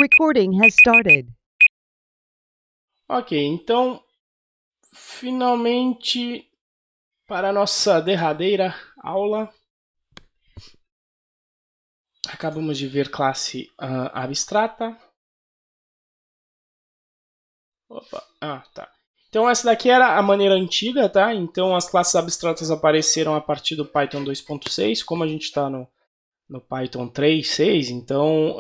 recording has started. Ok, então, finalmente, para a nossa derradeira aula, acabamos de ver classe abstrata. Opa, tá. Então essa daqui era a maneira antiga, tá? Então as classes abstratas apareceram a partir do Python 2.6, como a gente está no Python 3.6, então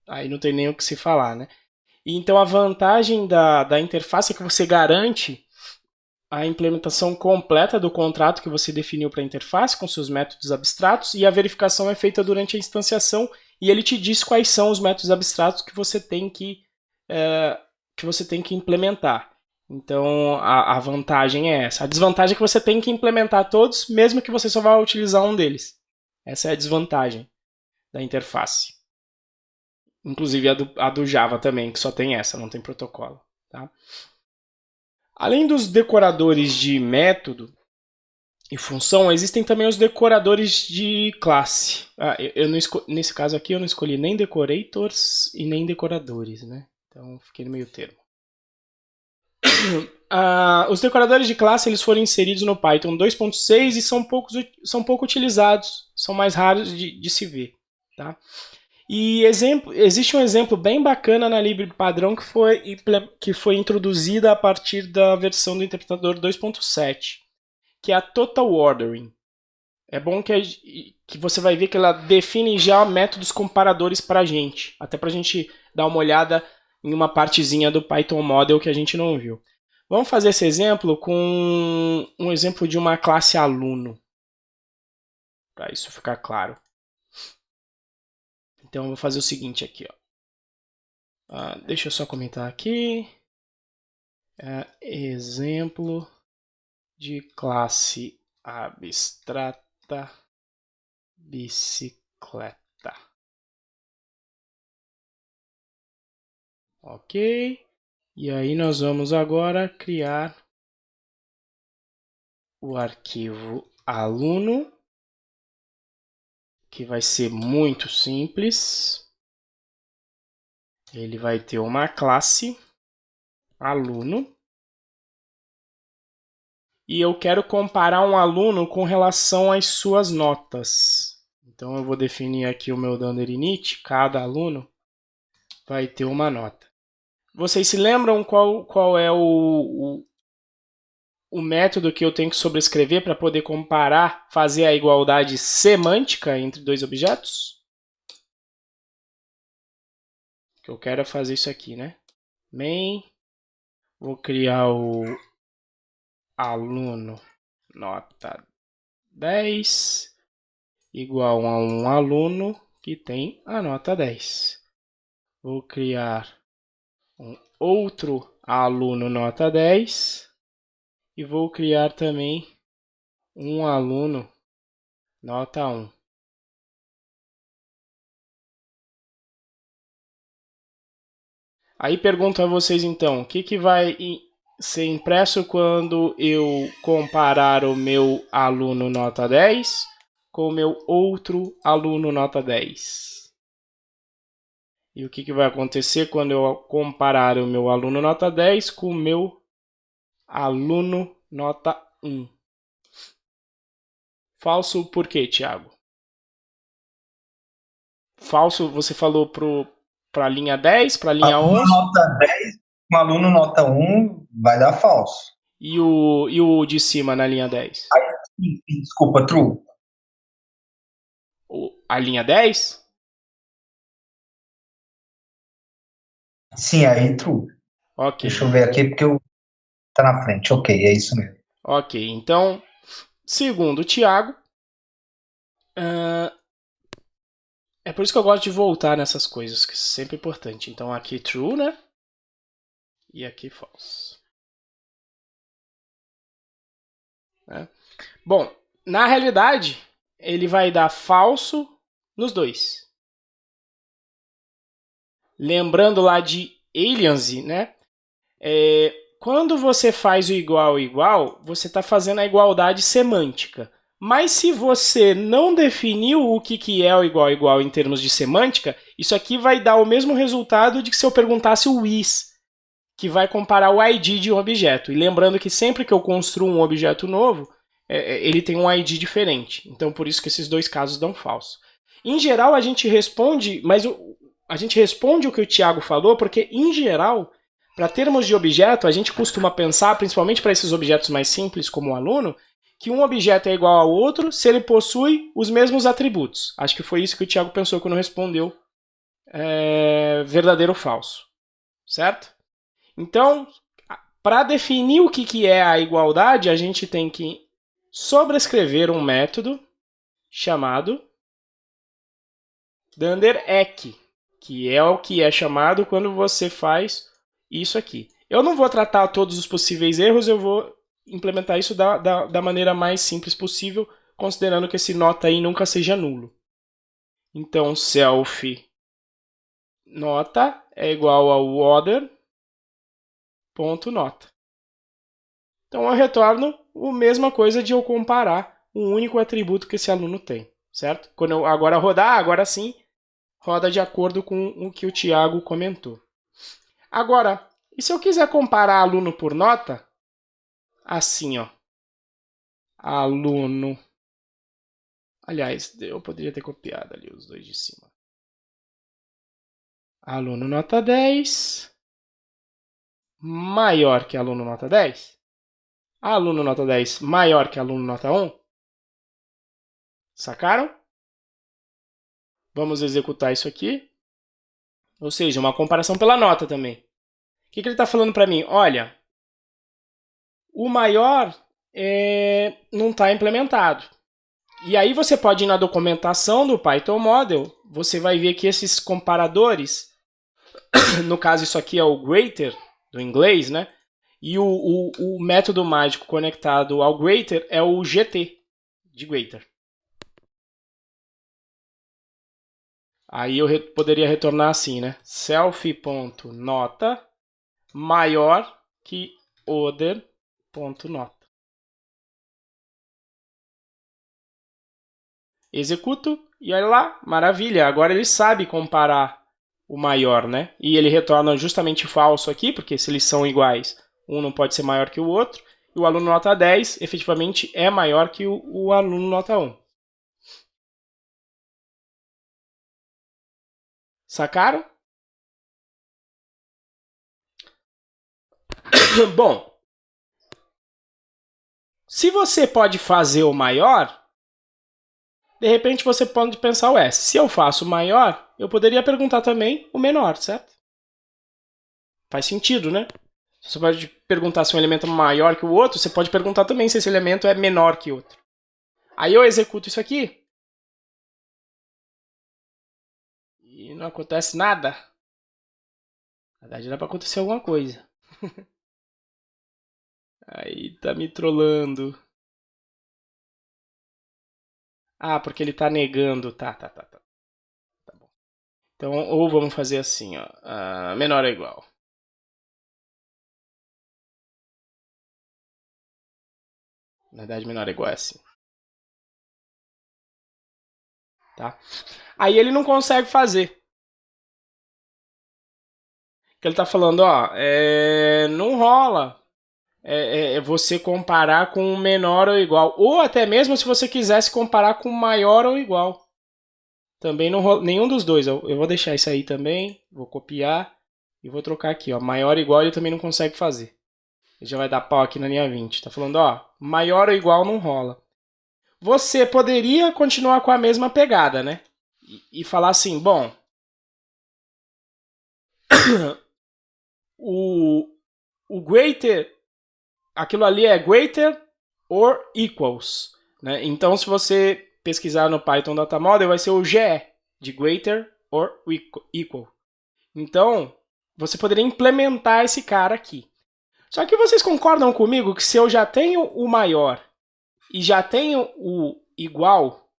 aí não tem nem o que se falar, né? E então a vantagem da interface é que você garante a implementação completa do contrato que você definiu para a interface com seus métodos abstratos e a verificação é feita durante a instanciação e ele te diz quais são os métodos abstratos que você tem que implementar. Então a vantagem é essa. A desvantagem é que você tem que implementar todos, mesmo que você só vá utilizar um deles. Essa é a desvantagem da interface. Inclusive a do Java também, que só tem essa, não tem protocolo. Tá? Além dos decoradores de método e função, existem também os decoradores de classe. Nesse caso aqui eu não escolhi nem decorators e nem decoradores, né? Então fiquei no meio termo. Os decoradores de classe eles foram inseridos no Python 2.6 e são pouco utilizados, são mais raros de se ver. Tá? E existe um exemplo bem bacana na lib padrão que foi introduzida a partir da versão do interpretador 2.7, que é a Total Ordering. É bom que você vai ver que ela define já métodos comparadores para a gente, até para a gente dar uma olhada em uma partezinha do Python Model que a gente não viu. Vamos fazer esse exemplo com um exemplo de uma classe aluno, para isso ficar claro. Então eu vou fazer o seguinte aqui, ó. Deixa eu só comentar aqui. Exemplo de classe abstrata bicicleta. Ok. E aí nós vamos agora criar o arquivo aluno, que vai ser muito simples. Ele vai ter uma classe aluno. E eu quero comparar um aluno com relação às suas notas. Então eu vou definir aqui o meu dunder init, cada aluno vai ter uma nota. Vocês se lembram qual é o método que eu tenho que sobrescrever para poder comparar, fazer a igualdade semântica entre dois objetos? O que eu quero é fazer isso aqui, né? Main, vou criar o aluno nota 10 igual a um aluno que tem a nota 10. Vou criar um outro aluno nota 10 e vou criar também um aluno nota 1. Aí pergunto a vocês então, o que vai ser impresso quando eu comparar o meu aluno nota 10 com o meu outro aluno nota 10? E o que vai acontecer quando eu comparar o meu aluno nota 10 com o meu aluno nota 1? Falso por quê, Thiago? Falso, você falou para a linha 10, para a linha 11? Nota 10, um aluno nota 1 vai dar falso. E o de cima na linha 10? Desculpa, true. A linha 10? Sim, aí true. Ok. Deixa eu ver aqui porque tá na frente. Ok, é isso mesmo. Ok, então, segundo o Thiago, é por isso que eu gosto de voltar nessas coisas, que é sempre importante. Então aqui true, né? E aqui false. Bom, na realidade, ele vai dar falso nos dois. Lembrando lá de alias, né? Quando você faz o igual, você está fazendo a igualdade semântica. Mas se você não definiu o que é o igual em termos de semântica, isso aqui vai dar o mesmo resultado de que se eu perguntasse o is, que vai comparar o ID de um objeto. E lembrando que sempre que eu construo um objeto novo, ele tem um ID diferente. Então, por isso que esses dois casos dão falso. Em geral, a gente responde, mas a gente responde o que o Thiago falou, porque, em geral, para termos de objeto, a gente costuma pensar, principalmente para esses objetos mais simples, como o aluno, que um objeto é igual ao outro se ele possui os mesmos atributos. Acho que foi isso que o Thiago pensou quando respondeu verdadeiro ou falso. Certo? Então, para definir o que é a igualdade, a gente tem que sobrescrever um método chamado dunderEck, que é o que é chamado quando você faz isso aqui. Eu não vou tratar todos os possíveis erros, eu vou implementar isso da maneira mais simples possível, considerando que esse nota aí nunca seja nulo. Então, self nota é igual ao other.nota. Então, eu retorno a mesma coisa de eu comparar um único atributo que esse aluno tem, certo? Quando eu agora rodar, agora sim, roda de acordo com o que o Thiago comentou. Agora, e se eu quiser comparar aluno por nota? Assim, ó. Aluno. Aliás, eu poderia ter copiado ali os dois de cima. Aluno nota 10 maior que aluno nota 10. Aluno nota 10 maior que aluno nota 1. Sacaram? Vamos executar isso aqui. Ou seja, uma comparação pela nota também. O que ele está falando para mim? Olha, o maior não está implementado. E aí você pode ir na documentação do Python Model, você vai ver que esses comparadores, no caso isso aqui é o greater, do inglês, né? E o método mágico conectado ao greater é o GT, de greater. Aí eu poderia retornar assim, né? Self.nota maior que other.nota. Executo e olha lá, maravilha. Agora ele sabe comparar o maior, né? E ele retorna justamente falso aqui, porque se eles são iguais, um não pode ser maior que o outro. E o aluno nota 10 efetivamente é maior que o aluno nota 1. Sacaram? Bom, se você pode fazer o maior, de repente você pode pensar, ué, se eu faço o maior, eu poderia perguntar também o menor, certo? Faz sentido, né? Você pode perguntar se um elemento é maior que o outro, você pode perguntar também se esse elemento é menor que o outro. Aí eu executo isso aqui. E não acontece nada. Na verdade, dá pra acontecer alguma coisa. Aí tá me trollando. Ah, porque ele tá negando. Tá. Tá bom. Então, ou vamos fazer assim, ó. Menor ou igual. Na verdade, menor ou igual é assim. Tá? Aí ele não consegue fazer. Porque ele tá falando, ó, não rola você comparar com menor ou igual. Ou até mesmo se você quisesse comparar com maior ou igual. Também não rola, nenhum dos dois. Eu vou deixar isso aí também, vou copiar e vou trocar aqui, ó. Maior ou igual ele também não consegue fazer. Ele já vai dar pau aqui na linha 20. Tá falando, ó, maior ou igual não rola. Você poderia continuar com a mesma pegada, né? E falar assim, bom, o greater, aquilo ali é greater or equals, né? Então, se você pesquisar no Python Data Model, vai ser o GE, de greater or equal. Então, você poderia implementar esse cara aqui. Só que vocês concordam comigo que se eu já tenho o maior e já tenho o igual,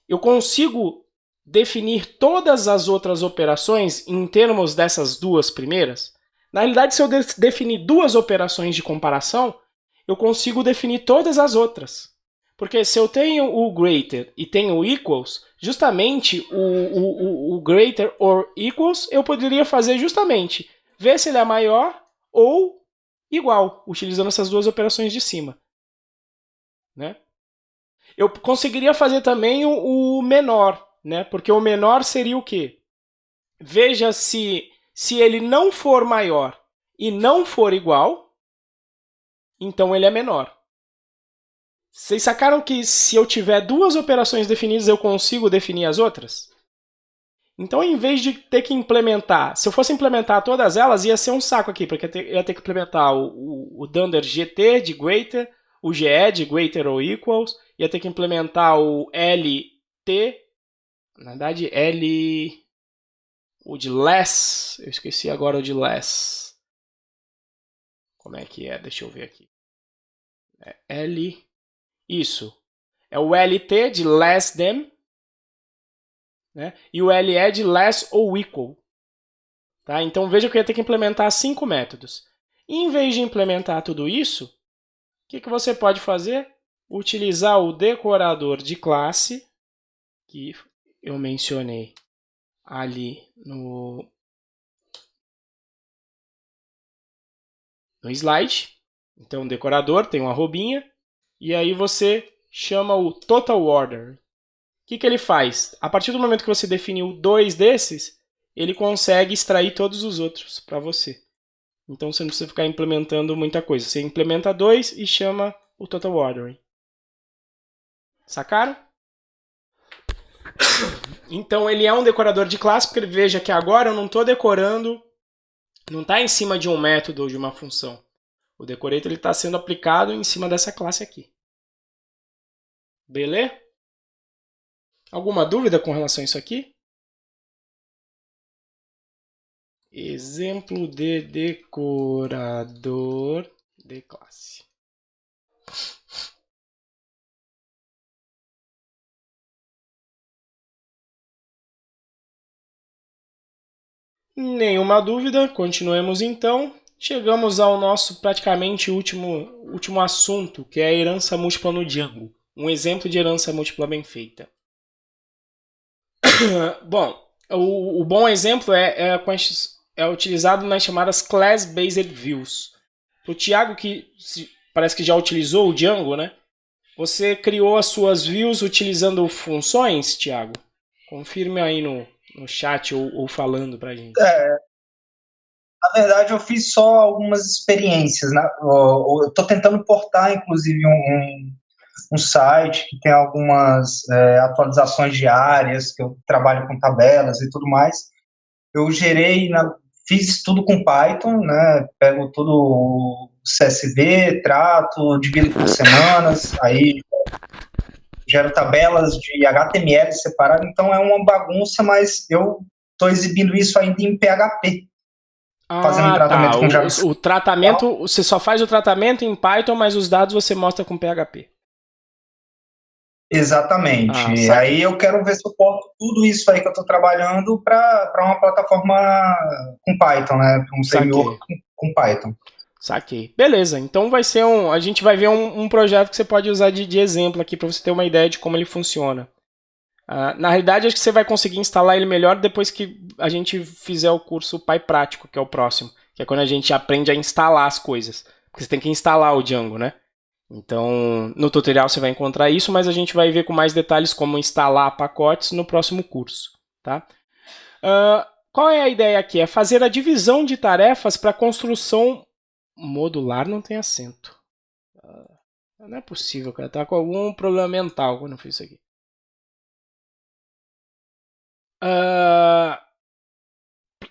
eu consigo definir todas as outras operações em termos dessas duas primeiras? Na realidade, se eu definir duas operações de comparação, eu consigo definir todas as outras. Porque se eu tenho o greater e tenho o equals, justamente o greater or equals eu poderia fazer justamente ver se ele é maior ou igual, utilizando essas duas operações de cima. Né? Eu conseguiria fazer também o menor, né? Porque o menor seria o quê? Veja se ele não for maior e não for igual, então ele é menor. Vocês sacaram que se eu tiver duas operações definidas, eu consigo definir as outras? Então, em vez de ter que implementar, se eu fosse implementar todas elas, ia ser um saco aqui, porque eu ia ter que implementar o Dunder GT de greater, o GE de greater ou equals, ia ter que implementar o LT, na verdade, o de less, eu esqueci agora o de less. Como é que é? Deixa eu ver aqui. Isso. É o LT de less than, né? E o LE de less ou equal. Tá? Então veja que eu ia ter que implementar 5 métodos. E em vez de implementar tudo isso, o que você pode fazer? Utilizar o decorador de classe, que eu mencionei ali no slide. Então, decorador tem uma arrobinha, e aí você chama o total order. O que ele faz? A partir do momento que você definiu 2 desses, ele consegue extrair todos os outros para você. Então você não precisa ficar implementando muita coisa. Você implementa 2 e chama o total ordering. Sacaram? Então ele é um decorador de classe, porque ele veja que agora eu não estou decorando, não está em cima de um método ou de uma função. O decorator está sendo aplicado em cima dessa classe aqui. Beleza? Alguma dúvida com relação a isso aqui? Exemplo de decorador de classe. Nenhuma dúvida, continuemos então. Chegamos ao nosso praticamente último assunto, que é a herança múltipla no Django. Um exemplo de herança múltipla bem feita. Bom, o bom exemplo é utilizado nas chamadas Class-Based Views. Para o Thiago, que parece que já utilizou o Django, né? Você criou as suas views utilizando funções, Thiago? Confirme aí no chat ou falando para a gente. Na verdade, eu fiz só algumas experiências. Né? Eu estou tentando portar, inclusive, um site que tem algumas atualizações diárias, que eu trabalho com tabelas e tudo mais. Eu fiz tudo com Python, né? Pego tudo o CSV, trato, divido por semanas, aí gero tabelas de HTML separado, então é uma bagunça, mas eu estou exibindo isso ainda em PHP. Fazendo tratamento com JavaScript. O tratamento, você só faz o tratamento em Python, mas os dados você mostra com PHP. Exatamente. Aí eu quero ver se eu porto tudo isso aí que eu estou trabalhando para uma plataforma com Python, né? Para um servidor com Python. Saquei. Beleza, então vai ser a gente vai ver um projeto que você pode usar de exemplo aqui para você ter uma ideia de como ele funciona. Na realidade, acho que você vai conseguir instalar ele melhor depois que a gente fizer o curso PyPrático, que é o próximo. Que é quando a gente aprende a instalar as coisas. Porque você tem que instalar o Django, né? Então, no tutorial você vai encontrar isso, mas a gente vai ver com mais detalhes como instalar pacotes no próximo curso. Tá? Qual é a ideia aqui? É fazer a divisão de tarefas para construção modular, não tem acento. Não é possível, cara. Tá com algum problema mental quando eu fiz isso aqui.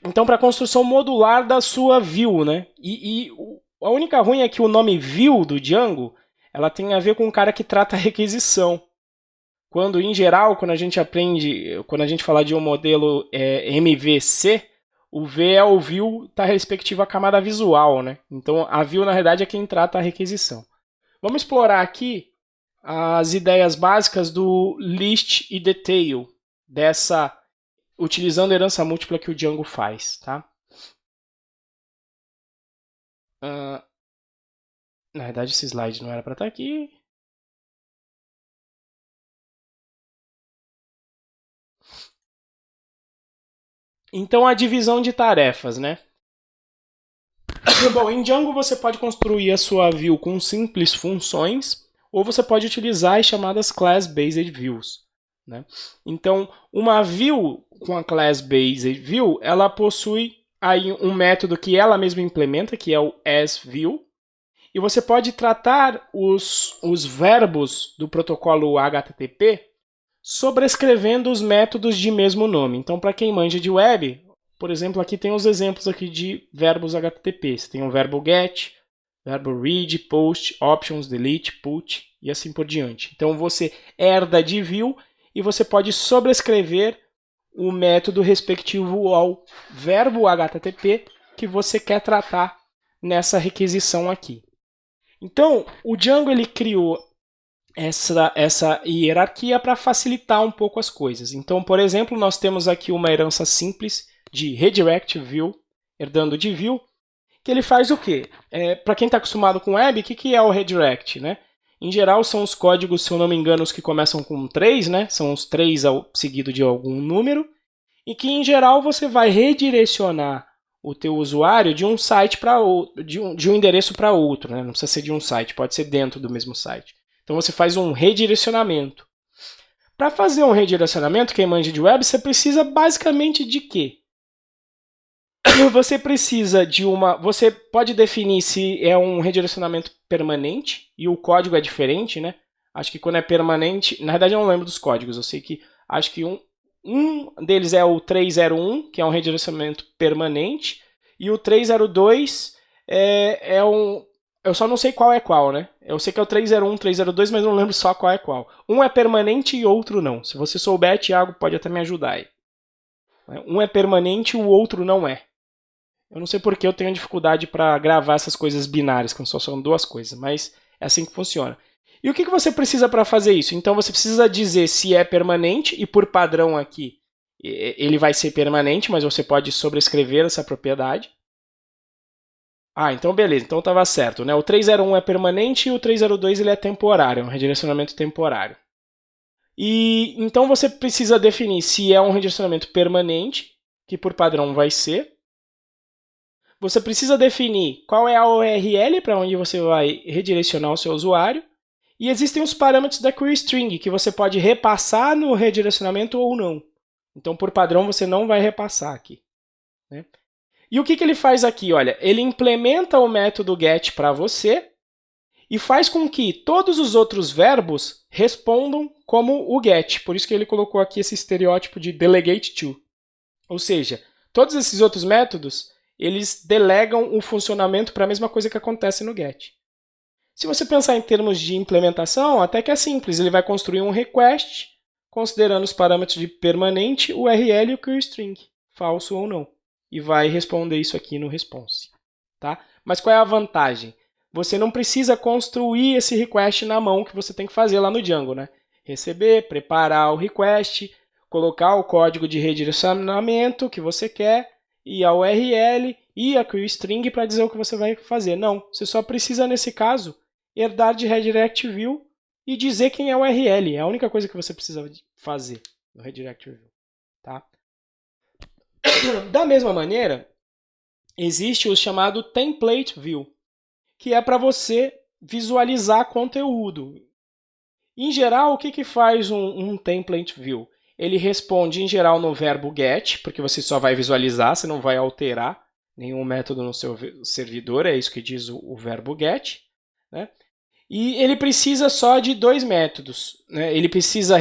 Então, para a construção modular da sua view, né? A única ruim é que o nome view do Django, ela tem a ver com o cara que trata a requisição. Quando, em geral, quando a gente falar de um modelo MVC, o V é o view da respectiva camada visual, né? Então, a view, na verdade, é quem trata a requisição. Vamos explorar aqui as ideias básicas do list e detail utilizando a herança múltipla que o Django faz, tá? Na verdade, esse slide não era para estar aqui. Então, a divisão de tarefas, né? Bom, em Django você pode construir a sua view com simples funções, ou você pode utilizar as chamadas Class-Based Views, né? Então, uma view com a Class-Based View, ela possui aí um método que ela mesma implementa, que é o asView, e você pode tratar os verbos do protocolo HTTP sobrescrevendo os métodos de mesmo nome. Então, para quem manja de web, por exemplo, aqui tem os exemplos aqui de verbos HTTP. Você tem o verbo get, verbo read, post, options, delete, put e assim por diante. Então, você herda de view e você pode sobrescrever o método respectivo ao verbo HTTP que você quer tratar nessa requisição aqui. Então, o Django ele criou essa hierarquia para facilitar um pouco as coisas. Então, por exemplo, nós temos aqui uma herança simples de redirect view, herdando de view, que ele faz o quê? Para quem está acostumado com web, o que é o redirect, né? Em geral, são os códigos, se eu não me engano, os que começam com 3, né? São os 3 seguido de algum número, e que, em geral, você vai redirecionar o teu usuário de um site para outro, de um endereço para outro, né? Não precisa ser de um site, pode ser dentro do mesmo site. Então você faz um redirecionamento. Para fazer um redirecionamento, quem manja de web, você precisa basicamente de quê? Você precisa de uma... Você pode definir se é um redirecionamento permanente, e o código é diferente, né? Acho que quando é permanente... Na verdade eu não lembro dos códigos, eu sei que... Acho que um deles é o 301, que é um redirecionamento permanente, e o 302 é um... Eu só não sei qual é qual, né? Eu sei que é o 301, 302, mas não lembro só qual é qual. Um é permanente e outro não. Se você souber, Thiago, pode até me ajudar aí. Um é permanente e o outro não é. Eu não sei porque eu tenho dificuldade para gravar essas coisas binárias, que só são duas coisas, mas é assim que funciona. E o que você precisa para fazer isso? Então você precisa dizer se é permanente, e por padrão aqui ele vai ser permanente, mas você pode sobrescrever essa propriedade. Ah, então beleza, então estava certo, né? O 301 é permanente e o 302 ele é temporário, é um redirecionamento temporário. E então você precisa definir se é um redirecionamento permanente, que por padrão vai ser. Você precisa definir qual é a URL para onde você vai redirecionar o seu usuário. E existem os parâmetros da query string, que você pode repassar no redirecionamento ou não. Então, por padrão, você não vai repassar aqui, né? E o que ele faz aqui? Olha, ele implementa o método get para você e faz com que todos os outros verbos respondam como o get. Por isso que ele colocou aqui esse estereótipo de delegate to. Ou seja, todos esses outros métodos, eles delegam o funcionamento para a mesma coisa que acontece no get. Se você pensar em termos de implementação, até que é simples. Ele vai construir um request, considerando os parâmetros de permanente, URL e o queryString, falso ou não. E vai responder isso aqui no response. Tá? Mas qual é a vantagem? Você não precisa construir esse request na mão que você tem que fazer lá no Django, né? Receber, preparar o request, colocar o código de redirecionamento que você quer, e a URL e a queryString para dizer o que você vai fazer. Não, você só precisa, nesse caso, herdar de redirect view e dizer quem é o URL. É a única coisa que você precisa fazer no redirect view. Tá? Da mesma maneira, existe o chamado template view, que é para você visualizar conteúdo. Em geral, o que faz um template view? Ele responde, em geral, no verbo get, porque você só vai visualizar, você não vai alterar nenhum método no seu servidor, é isso que diz o verbo get, né? E ele precisa só de dois métodos, né? Ele precisa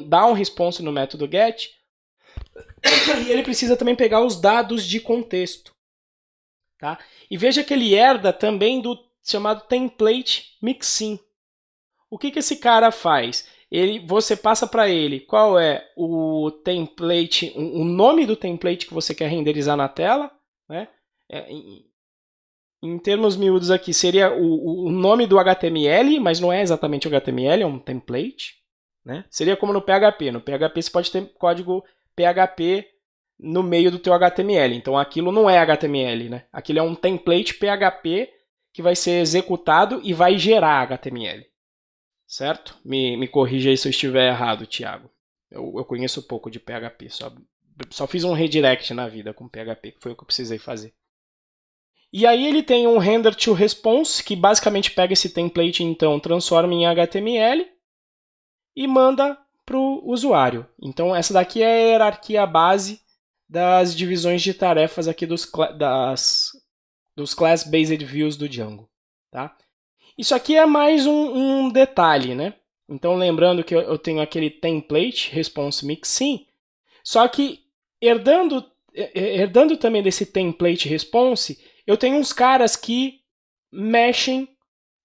dar um response no método get, e ele precisa também pegar os dados de contexto. Tá? E veja que ele herda também do chamado template mixin. O que esse cara faz? Você passa para ele qual é o template, o nome do template que você quer renderizar na tela, né? Em termos miúdos aqui, seria o nome do HTML, mas não é exatamente o HTML, é um template. Né? Seria como no PHP. No PHP você pode ter código PHP no meio do teu HTML. Então aquilo não é HTML. Né? Aquilo é um template PHP que vai ser executado e vai gerar HTML. Certo? Me corrija aí se eu estiver errado, Thiago. Eu conheço pouco de PHP, só fiz um redirect na vida com PHP, que foi o que eu precisei fazer. E aí ele tem um render to response, que basicamente pega esse template, então transforma em HTML e manda para o usuário. Então essa daqui é a hierarquia base das divisões de tarefas aqui dos Class-Based Views do Django. Tá? Isso aqui é mais um detalhe, né? Então lembrando que eu tenho aquele template, response mixin, só que herdando também desse template response, eu tenho uns caras que mexem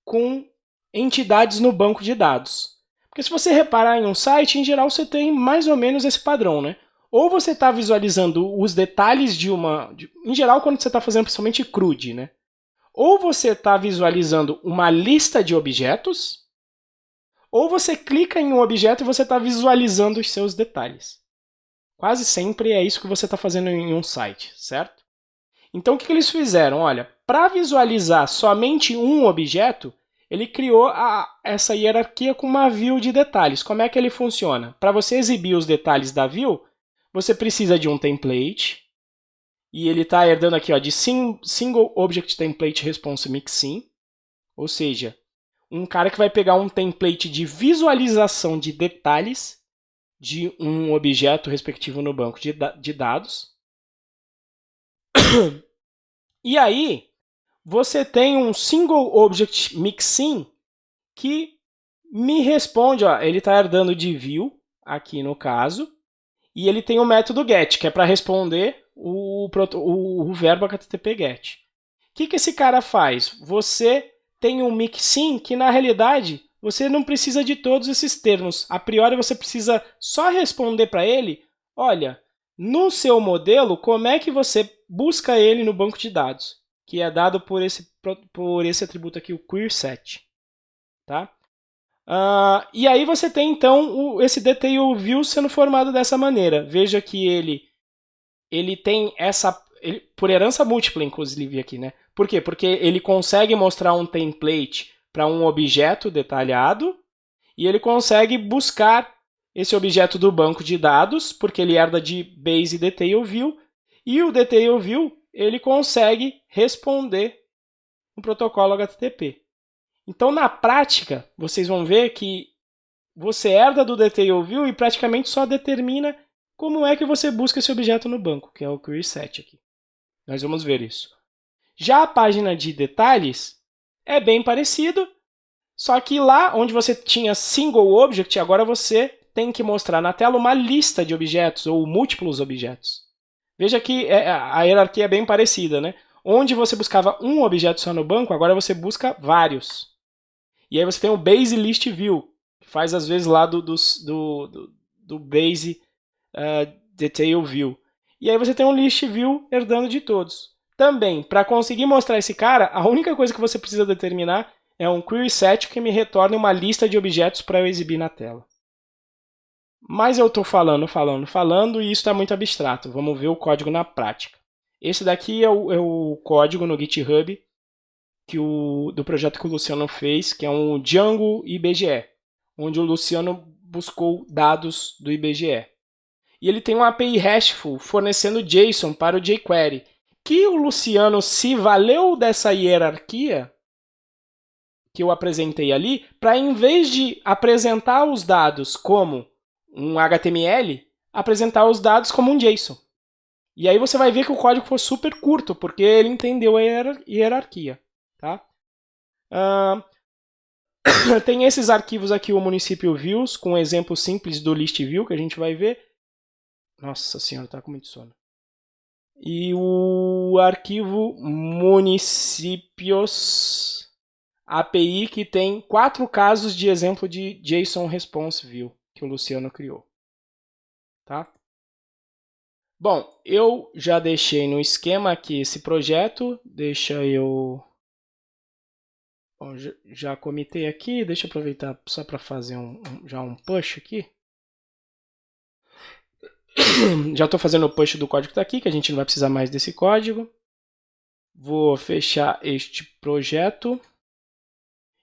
com entidades no banco de dados. Porque se você reparar em um site, em geral você tem mais ou menos esse padrão, né? Ou você está visualizando os detalhes de uma... em geral, quando você está fazendo principalmente CRUD, né? Ou você está visualizando uma lista de objetos, ou você clica em um objeto e você está visualizando os seus detalhes. Quase sempre é isso que você está fazendo em um site, certo? Então o que eles fizeram? Olha, para visualizar somente um objeto, ele criou essa hierarquia com uma view de detalhes. Como é que ele funciona? Para você exibir os detalhes da view, você precisa de um template, e ele está herdando aqui ó, de Single Object Template Response Mixin, ou seja, um cara que vai pegar um template de visualização de detalhes de um objeto respectivo no banco de dados. E aí, você tem um Single Object Mixin que me responde, ó, ele está herdando de view, aqui no caso, e ele tem o método get, que é para responder o verbo HTTP get. O que esse cara faz? Você tem um mixin que, na realidade, você não precisa de todos esses termos. A priori, você precisa só responder para ele, olha, no seu modelo, como é que você busca ele no banco de dados? Que é dado por esse atributo aqui, o querySet. Tá? E aí você tem, então, esse detail view sendo formado dessa maneira. Veja que ele tem essa... por herança múltipla, inclusive, aqui, né? Por quê? Porque ele consegue mostrar um template para um objeto detalhado e ele consegue buscar esse objeto do banco de dados, porque ele herda de base detail view, e o detail view ele consegue responder no protocolo HTTP. Então, na prática, vocês vão ver que você herda do detail view e praticamente só determina como é que você busca esse objeto no banco, que é o querySet aqui. Nós vamos ver isso. Já a página de detalhes é bem parecido, só que lá onde você tinha single object, agora você tem que mostrar na tela uma lista de objetos ou múltiplos objetos. Veja que a hierarquia é bem parecida, né? Onde você buscava um objeto só no banco, agora você busca vários. E aí você tem o Base List View, que faz às vezes lá do Base Detail View. E aí você tem um List View herdando de todos. Também, para conseguir mostrar esse cara, a única coisa que você precisa determinar é um querySet que me retorne uma lista de objetos para eu exibir na tela. Mas eu estou falando, e isso está muito abstrato. Vamos ver o código na prática. Esse daqui é o código no GitHub do projeto que o Luciano fez, que é um Django IBGE, onde o Luciano buscou dados do IBGE. E ele tem um API RESTful fornecendo JSON para o jQuery, que o Luciano se valeu dessa hierarquia que eu apresentei ali, para em vez de apresentar os dados como um HTML, apresentar os dados como um JSON. E aí você vai ver que o código foi super curto, porque ele entendeu a hierarquia. Tá? Tem esses arquivos aqui, o município views, com um exemplo simples do list view, que a gente vai ver. Nossa senhora, tá com muito sono. E o arquivo municípios API, que tem 4 casos de exemplo de JSON Response View, que o Luciano criou. Tá? Bom, eu já deixei no esquema aqui esse projeto, deixa eu... Bom, já comitei aqui, deixa eu aproveitar só para fazer já um push aqui. Já estou fazendo o push do código que está aqui, que a gente não vai precisar mais desse código. Vou fechar este projeto.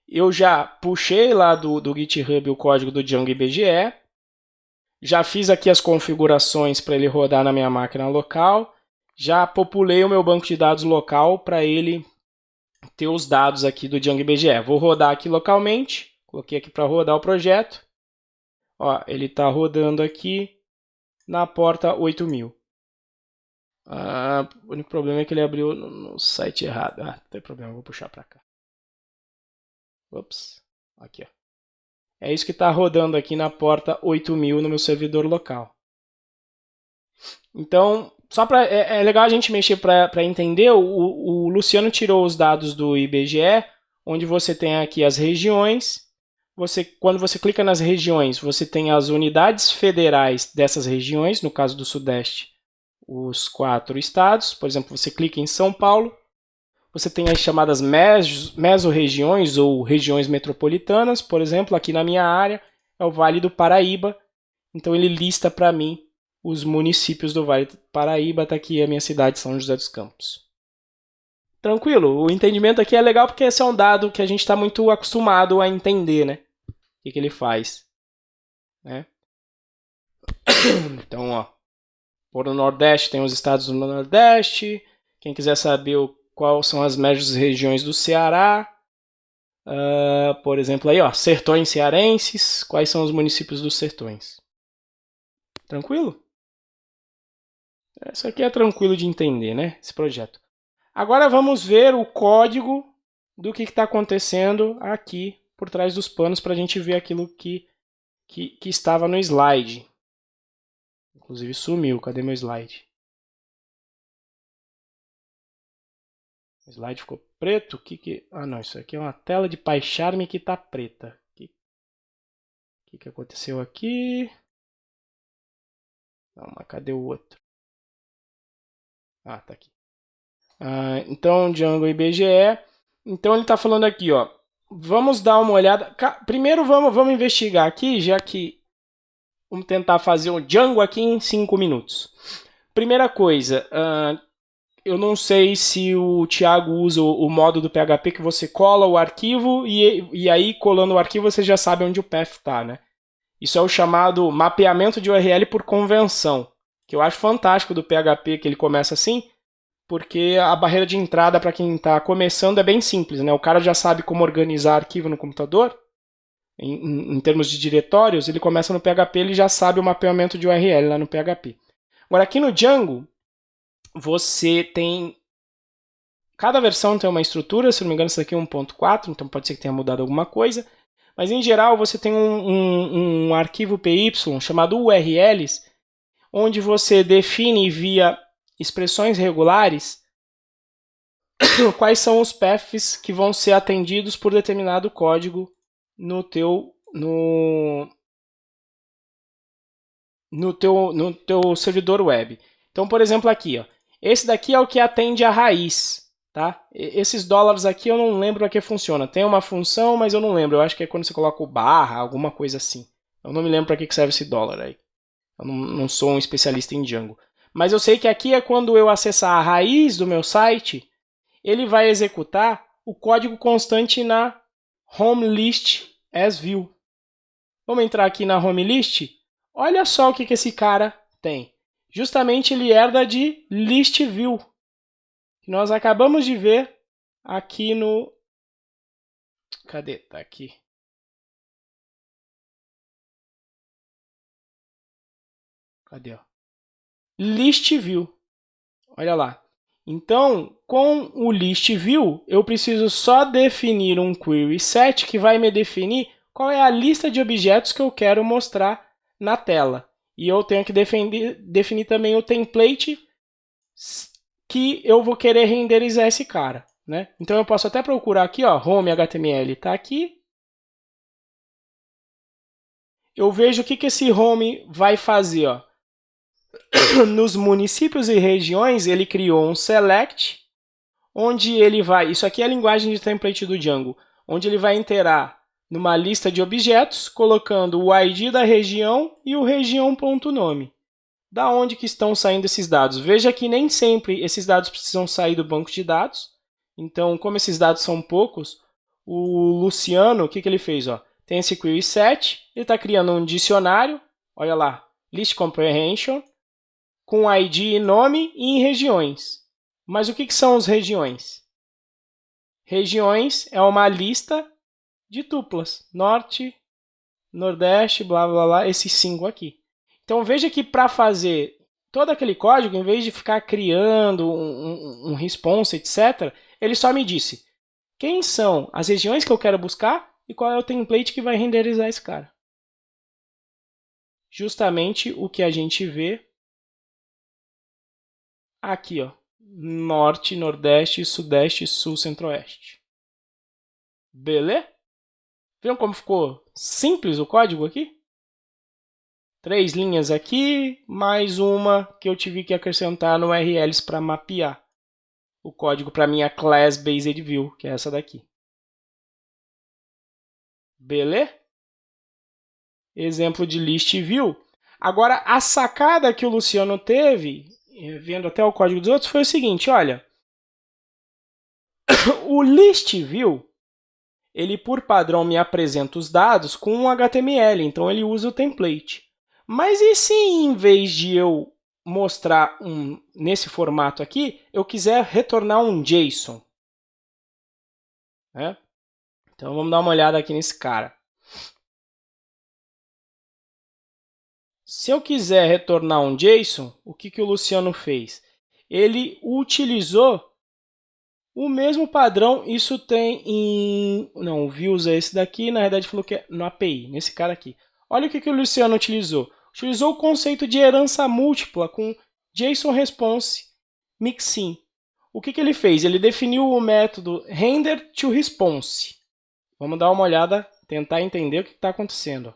Eu já puxei lá do GitHub o código do Django IBGE. já fiz aqui as configurações para ele rodar na minha máquina local, já populei o meu banco de dados local para ele ter os dados aqui do Django IBGE. Vou rodar aqui localmente, coloquei aqui para rodar o projeto. Ó, ele está rodando aqui na porta 8000. O único problema é que ele abriu no site errado. Não tem problema, vou puxar para cá. Ops, aqui ó. É isso que está rodando aqui na porta 8000 no meu servidor local. Então, só é legal a gente mexer para entender. O Luciano tirou os dados do IBGE, onde você tem aqui as regiões. Quando você clica nas regiões, você tem as unidades federais dessas regiões, no caso do Sudeste, os 4 estados. Por exemplo, você clica em São Paulo, você tem as chamadas mesorregiões ou regiões metropolitanas. Por exemplo, aqui na minha área é o Vale do Paraíba, então ele lista para mim os municípios do Vale do Paraíba. Está aqui a minha cidade, São José dos Campos. Tranquilo, o entendimento aqui é legal porque esse é um dado que a gente está muito acostumado a entender, né? O que ele faz, né? Então, ó, por no Nordeste tem os estados do Nordeste. Quem quiser saber quais são as médias regiões do Ceará, por exemplo, aí, ó, Sertões Cearenses. Quais são os municípios dos Sertões? Tranquilo? Isso aqui é tranquilo de entender, né? Esse projeto. Agora vamos ver o código do que está acontecendo aqui por trás dos panos para a gente ver aquilo que estava no slide. Inclusive sumiu. Cadê meu slide? O slide ficou preto? Ah, não. Isso aqui é uma tela de PyCharm que está preta. O que aconteceu aqui? Não, mas cadê o outro? Ah, tá aqui. Então, Django IBGE. Então, ele está falando aqui, ó. Vamos dar uma olhada. Primeiro, vamos investigar aqui, já que vamos tentar fazer um Django aqui em 5 minutos. Primeira coisa, eu não sei se o Thiago usa o modo do PHP que você cola o arquivo e aí, colando o arquivo, você já sabe onde o path está, né? Isso é o chamado mapeamento de URL por convenção, que eu acho fantástico do PHP, que ele começa assim, porque a barreira de entrada para quem está começando é bem simples, né? O cara já sabe como organizar arquivo no computador, em termos de diretórios, ele começa no PHP, ele já sabe o mapeamento de URL lá no PHP. Agora, aqui no Django, você tem... Cada versão tem uma estrutura, se não me engano, isso aqui é 1.4, então pode ser que tenha mudado alguma coisa. Mas, em geral, você tem um arquivo PY chamado URLs, onde você define via expressões regulares quais são os paths que vão ser atendidos por determinado código no teu servidor web. Então, por exemplo, aqui, ó, esse daqui é o que atende a raiz, tá? Esses dólares aqui eu não lembro para que funciona. Tem uma função, mas eu não lembro. Eu acho que é quando você coloca o barra, alguma coisa assim. Eu não me lembro para que serve esse dólar aí. Eu não sou um especialista em Django. Mas eu sei que aqui é quando eu acessar a raiz do meu site, ele vai executar o código constante na home list as view. Vamos entrar aqui na home list. Olha só o que esse cara tem. Justamente ele herda de list view, que nós acabamos de ver aqui no... Cadê? Tá aqui. Cadê? Ó? List view. Olha lá. Então, com o list view, eu preciso só definir um query set que vai me definir qual é a lista de objetos que eu quero mostrar na tela. E eu tenho que definir também o template que eu vou querer renderizar esse cara, né? Então eu posso até procurar aqui, ó, home HTML está aqui. Eu vejo o que esse home vai fazer, ó. Nos municípios e regiões, ele criou um select, onde ele vai... Isso aqui é a linguagem de template do Django, onde ele vai interar numa lista de objetos, colocando o ID da região e o região.nome. Da onde que estão saindo esses dados? Veja que nem sempre esses dados precisam sair do banco de dados. Então, como esses dados são poucos, o Luciano, o que ele fez? Ó, tem esse query set, ele está criando um dicionário. Olha lá, List Comprehension, com ID e nome e em regiões. Mas o que são as regiões? Regiões é uma lista de tuplas. Norte, Nordeste, blá blá blá, esses 5 aqui. Então veja que para fazer todo aquele código, em vez de ficar criando um response, etc., ele só me disse quem são as regiões que eu quero buscar e qual é o template que vai renderizar esse cara. Justamente o que a gente vê aqui, ó. Norte, Nordeste, Sudeste, Sul, Centro-Oeste. Beleza? Viram como ficou simples o código aqui? 3 linhas aqui, mais uma que eu tive que acrescentar no URLs para mapear o código para minha Class Based View, que é essa daqui. Beleza? Exemplo de List View. Agora, a sacada que o Luciano teve, vendo até o código dos outros, foi o seguinte, olha. O List View, ele por padrão me apresenta os dados com um HTML, então ele usa o template. Mas e se em vez de eu mostrar nesse formato aqui, eu quiser retornar um JSON? Né? Então vamos dar uma olhada aqui nesse cara. Se eu quiser retornar um JSON, o que o Luciano fez? Ele utilizou o mesmo padrão, isso tem em... Não, o views é esse daqui, na verdade falou que é no API, nesse cara aqui. Olha o que o Luciano utilizou. Utilizou o conceito de herança múltipla com JSON Response Mixin. O que ele fez? Ele definiu o método RenderToResponse. Vamos dar uma olhada, tentar entender o que está acontecendo.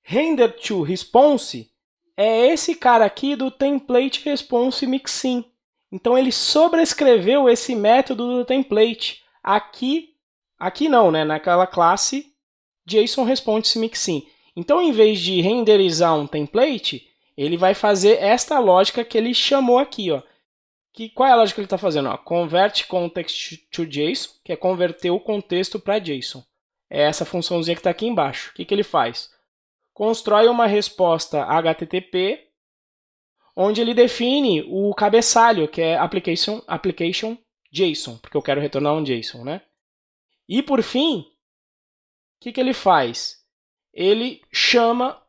RenderToResponse é esse cara aqui do Template Response Mixin. Então ele sobrescreveu esse método do template. Aqui não, né? Naquela classe JSON Response Mixin. Então, em vez de renderizar um template, ele vai fazer esta lógica que ele chamou aqui, ó. Qual é a lógica que ele está fazendo? Ó? Convert context to JSON, que é converter o contexto para JSON. É essa funçãozinha que está aqui embaixo. O que ele faz? Constrói uma resposta HTTP, onde ele define o cabeçalho, que é application JSON, porque eu quero retornar um JSON, né? E por fim, o que ele faz? Ele chama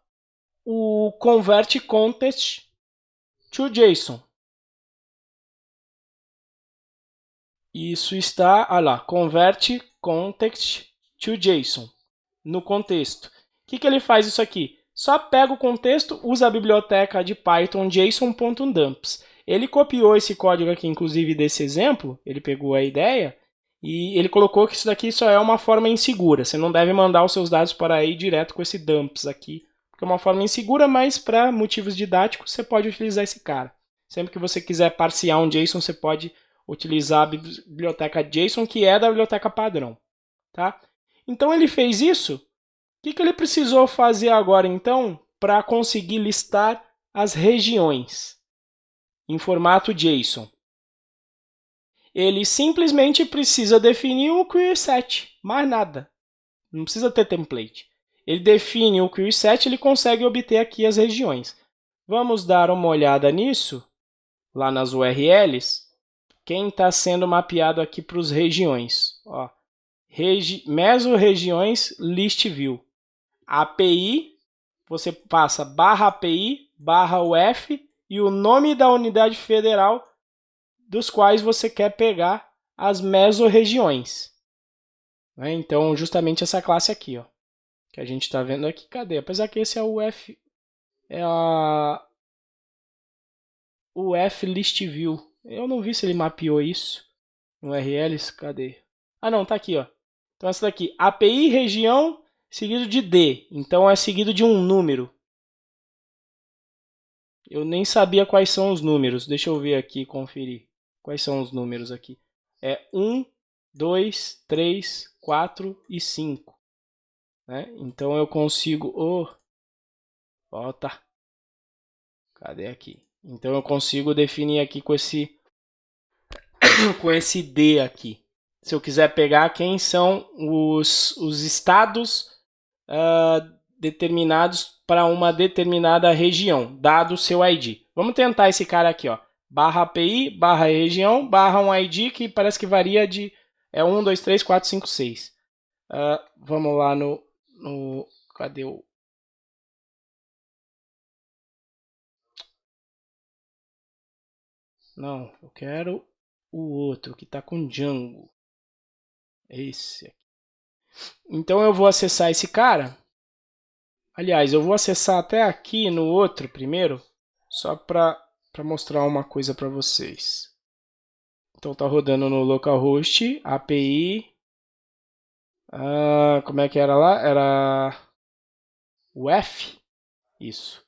o convert context to JSON. Isso está, olha lá, convert context to JSON, no contexto. O que ele faz isso aqui? Só pega o contexto, usa a biblioteca de Python json.dumps. Ele copiou esse código aqui, inclusive desse exemplo, ele pegou a ideia e ele colocou que isso daqui só é uma forma insegura. Você não deve mandar os seus dados para aí direto com esse dumps aqui, porque é uma forma insegura, mas para motivos didáticos você pode utilizar esse cara. Sempre que você quiser parsear um JSON, você pode utilizar a biblioteca JSON, que é da biblioteca padrão. Tá? Então ele fez isso. O que ele precisou fazer agora, então, para conseguir listar as regiões em formato JSON? Ele simplesmente precisa definir o query set, mais nada. Não precisa ter template. Ele define o query set, ele consegue obter aqui as regiões. Vamos dar uma olhada nisso, lá nas URLs. Quem está sendo mapeado aqui para as regiões? Ó, mesorregiões list view. API, você passa /API, /UF e o nome da unidade federal dos quais você quer pegar as mesorregiões. Né? Então, justamente essa classe aqui, ó, que a gente está vendo aqui. Cadê? Apesar que esse é o UF, é a UF list view. Eu não vi se ele mapeou isso no URLs. Cadê? Ah, não, tá aqui, ó. Então essa daqui, API região seguido de D. Então é seguido de um número. Eu nem sabia quais são os números. Deixa eu ver aqui, conferir. Quais são os números aqui? É 1, 2, 3, 4 e 5. Né? Então eu consigo... Volta. Cadê aqui? Então eu consigo definir aqui com esse D aqui. Se eu quiser pegar quem são os estados determinados para uma determinada região, dado o seu ID. Vamos tentar esse cara aqui, ó. Barra API, barra região, barra um ID que parece que varia de 1, 2, 3, 4, 5, 6. Vamos lá no... Cadê o... Não, eu quero o outro que está com Django. Esse aqui. Então eu vou acessar esse cara. Aliás, eu vou acessar até aqui no outro primeiro, só para mostrar uma coisa para vocês. Então tá rodando no localhost, API. Como é que era lá? Era o F? Isso.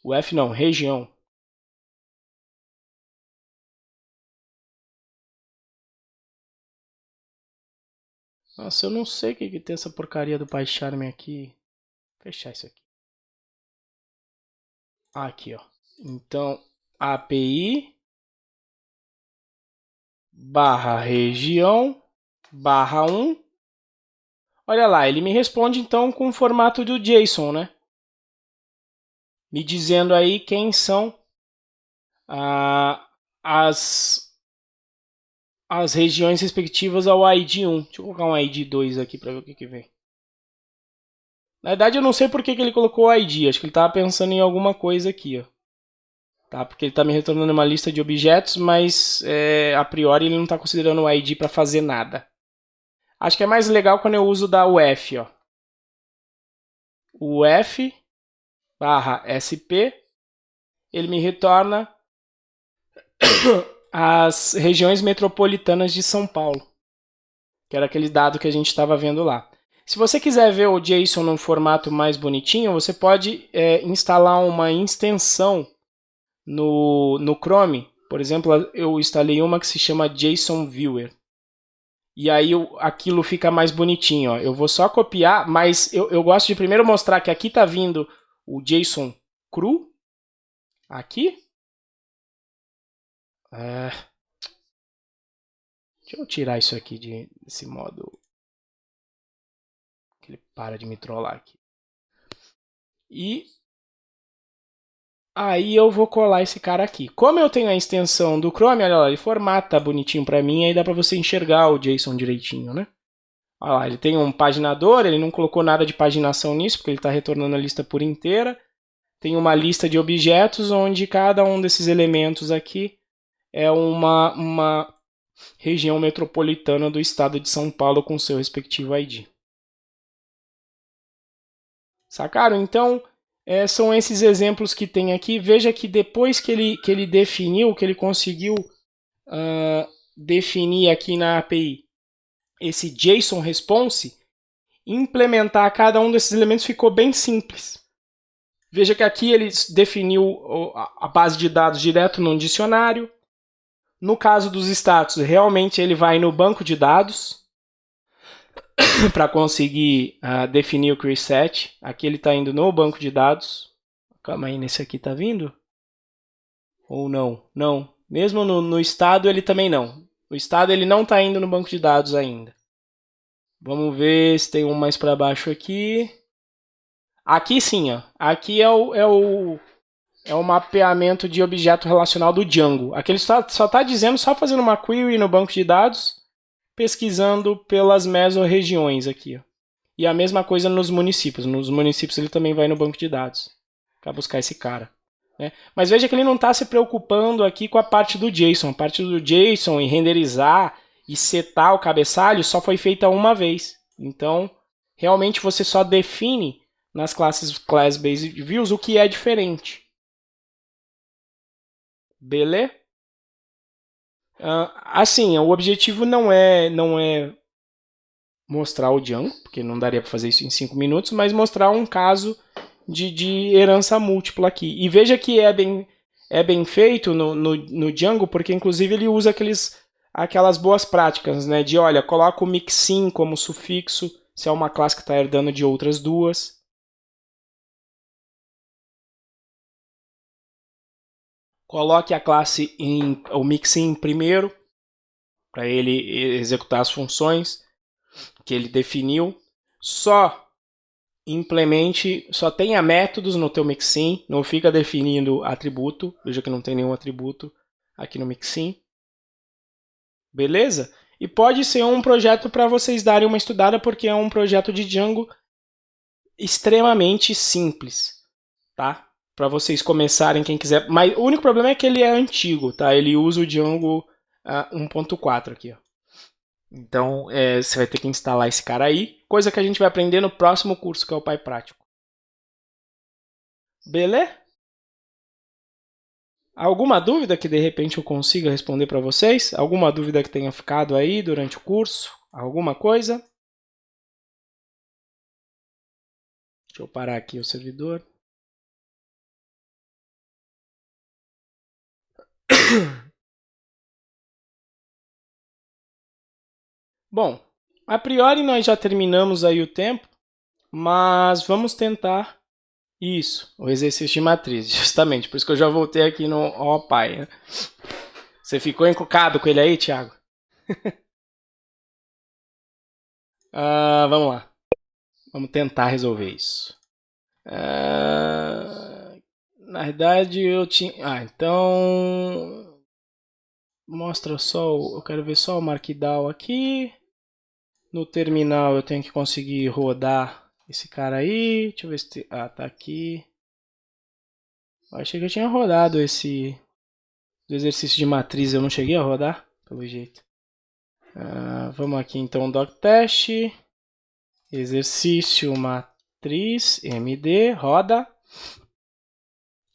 O F não, região. Nossa, eu não sei o que tem essa porcaria do PyCharm aqui. Vou fechar isso aqui. Aqui, ó. Então, API barra região barra 1. Olha lá, ele me responde então com o formato do JSON, né? Me dizendo aí quem são as regiões respectivas ao ID 1. Deixa eu colocar um ID 2 aqui para ver o que vem. Na verdade, eu não sei por que ele colocou o ID. Acho que ele estava pensando em alguma coisa aqui, ó. Tá? Porque ele está me retornando uma lista de objetos, mas a priori ele não está considerando o ID para fazer nada. Acho que é mais legal quando eu uso da UF, ó. UF barra SP, ele me retorna as regiões metropolitanas de São Paulo, que era aquele dado que a gente estava vendo lá. Se você quiser ver o JSON num formato mais bonitinho, você pode instalar uma extensão no Chrome. Por exemplo, eu instalei uma que se chama JSON Viewer. E aí aquilo fica mais bonitinho. Ó. Eu vou só copiar, mas eu gosto de primeiro mostrar que aqui está vindo o JSON cru. Aqui. Deixa eu tirar isso aqui desse modo. Que ele para de me trollar aqui. E aí eu vou colar esse cara aqui. Como eu tenho a extensão do Chrome, olha lá, ele formata bonitinho para mim, aí dá para você enxergar o JSON direitinho, né? Olha lá, ele tem um paginador, ele não colocou nada de paginação nisso, porque ele está retornando a lista por inteira. Tem uma lista de objetos, onde cada um desses elementos aqui é uma região metropolitana do estado de São Paulo com seu respectivo ID. Sacaram? Então, são esses exemplos que tem aqui. Veja que depois que ele definiu, que ele conseguiu definir aqui na API esse JSON response, implementar cada um desses elementos ficou bem simples. Veja que aqui ele definiu a base de dados direto num dicionário. No caso dos status, realmente ele vai no banco de dados para conseguir definir o query set. Aqui ele está indo no banco de dados. Calma aí, nesse aqui está vindo? Ou não? Não. Mesmo no estado ele também não. No estado ele não está indo no banco de dados ainda. Vamos ver se tem um mais para baixo aqui. Aqui sim, ó. Aqui é o mapeamento de objeto relacional do Django. Aqui ele só está dizendo, só fazendo uma query no banco de dados, pesquisando pelas mesorregiões aqui. Ó. E a mesma coisa nos municípios. Nos municípios ele também vai no banco de dados para buscar esse cara. Né? Mas veja que ele não está se preocupando aqui com a parte do JSON. A parte do JSON e renderizar e setar o cabeçalho só foi feita uma vez. Então, realmente você só define nas classes Class-Based Views o que é diferente. Beleza? Assim, o objetivo não é mostrar o Django, porque não daria para fazer isso em 5 minutos, mas mostrar um caso de herança múltipla aqui. E veja que é bem feito no Django, porque inclusive ele usa aquelas boas práticas, né? De, olha, coloca o mixin como sufixo, se é uma classe que está herdando de outras duas. Coloque a classe o mixin primeiro, para ele executar as funções que ele definiu. Só implemente, só tenha métodos no teu Mixin, não fica definindo atributo, veja que não tem nenhum atributo aqui no Mixin. Beleza? E pode ser um projeto para vocês darem uma estudada, porque é um projeto de Django extremamente simples, tá? Para vocês começarem, quem quiser. Mas o único problema é que ele é antigo, tá? Ele usa o Django 1.4 aqui, ó. Então, você vai ter que instalar esse cara aí, coisa que a gente vai aprender no próximo curso, que é o Pai Prático. Beleza? Alguma dúvida que de repente eu consiga responder para vocês? Alguma dúvida que tenha ficado aí durante o curso? Alguma coisa? Deixa eu parar aqui o servidor. Bom, a priori nós já terminamos aí o tempo, mas vamos tentar isso, o exercício de matriz, justamente, por isso que eu já voltei aqui no Ó Pai. Né? Você ficou encucado com ele aí, Thiago? Vamos lá, vamos tentar resolver isso. Na verdade eu tinha... então... Mostra só, eu quero ver só o Markdown aqui. No terminal eu tenho que conseguir rodar esse cara aí. Deixa eu ver se... tá aqui. Eu achei que eu tinha rodado esse... Do exercício de matriz eu não cheguei a rodar, pelo jeito. Vamos aqui então, doctest. Exercício matriz, MD, roda.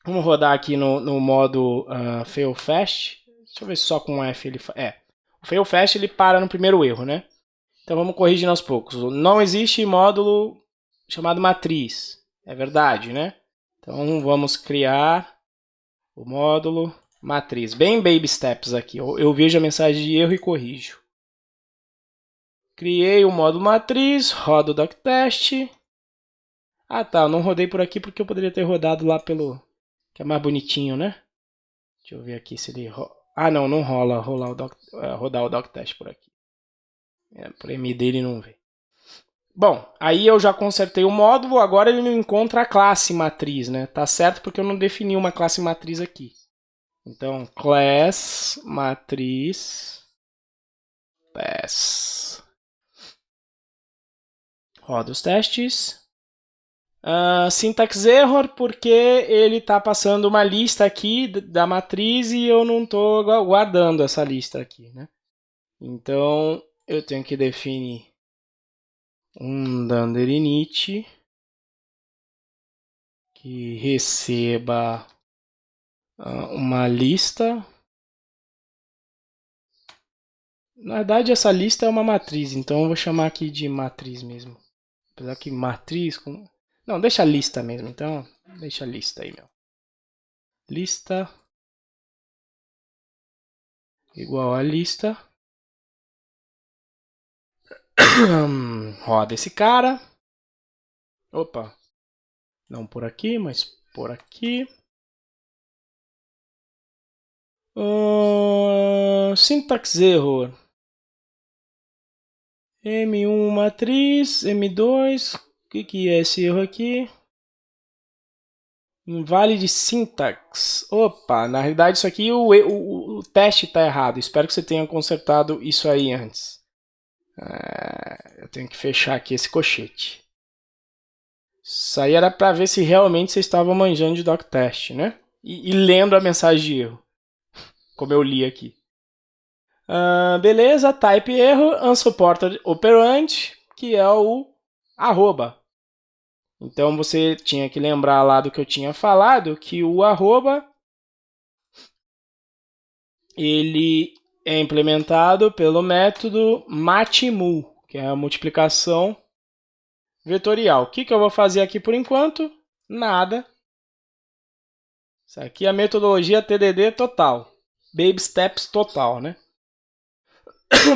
Vamos rodar aqui no modo fail fast. Deixa eu ver se só com F ele faz. O fail fast ele para no primeiro erro, né? Então vamos corrigindo aos poucos. Não existe módulo chamado matriz. É verdade, né? Então vamos criar o módulo matriz. Bem baby steps aqui. Eu vejo a mensagem de erro e corrijo. Criei o módulo matriz, rodo o doctest. Tá, eu não rodei por aqui porque eu poderia ter rodado lá pelo... Que é mais bonitinho, né? Deixa eu ver aqui se ele... não rola rodar o doctest por aqui. Por MD ele não vê. Bom, aí eu já consertei o módulo, agora ele não encontra a classe matriz, né? Tá certo porque eu não defini uma classe matriz aqui. Então, class matriz pass. Roda os testes. Syntax error, porque ele está passando uma lista aqui da matriz e eu não estou guardando essa lista aqui, né? Então, eu tenho que definir um dunder init que receba uma lista. Na verdade, essa lista é uma matriz, então eu vou chamar aqui de matriz mesmo. Apesar que matriz... Não, deixa a lista mesmo, então deixa a lista aí, meu. Lista igual a lista. Roda esse cara. Opa. Não por aqui, mas por aqui. Syntax error. M1 matriz, M2. O que é esse erro aqui? Invalid syntax. Opa, na realidade isso aqui o teste está errado. Espero que você tenha consertado isso aí antes. Eu tenho que fechar aqui esse cochete. Isso aí era para ver se realmente vocês estavam manjando de doctest, né? E lendo a mensagem de erro, como eu li aqui. Beleza, type erro, unsupported operand, que é o arroba. Então você tinha que lembrar lá do que eu tinha falado, que o arroba ele é implementado pelo método matmu, que é a multiplicação vetorial. O que eu vou fazer aqui por enquanto? Nada. Isso aqui é a metodologia TDD total. Baby steps total, né?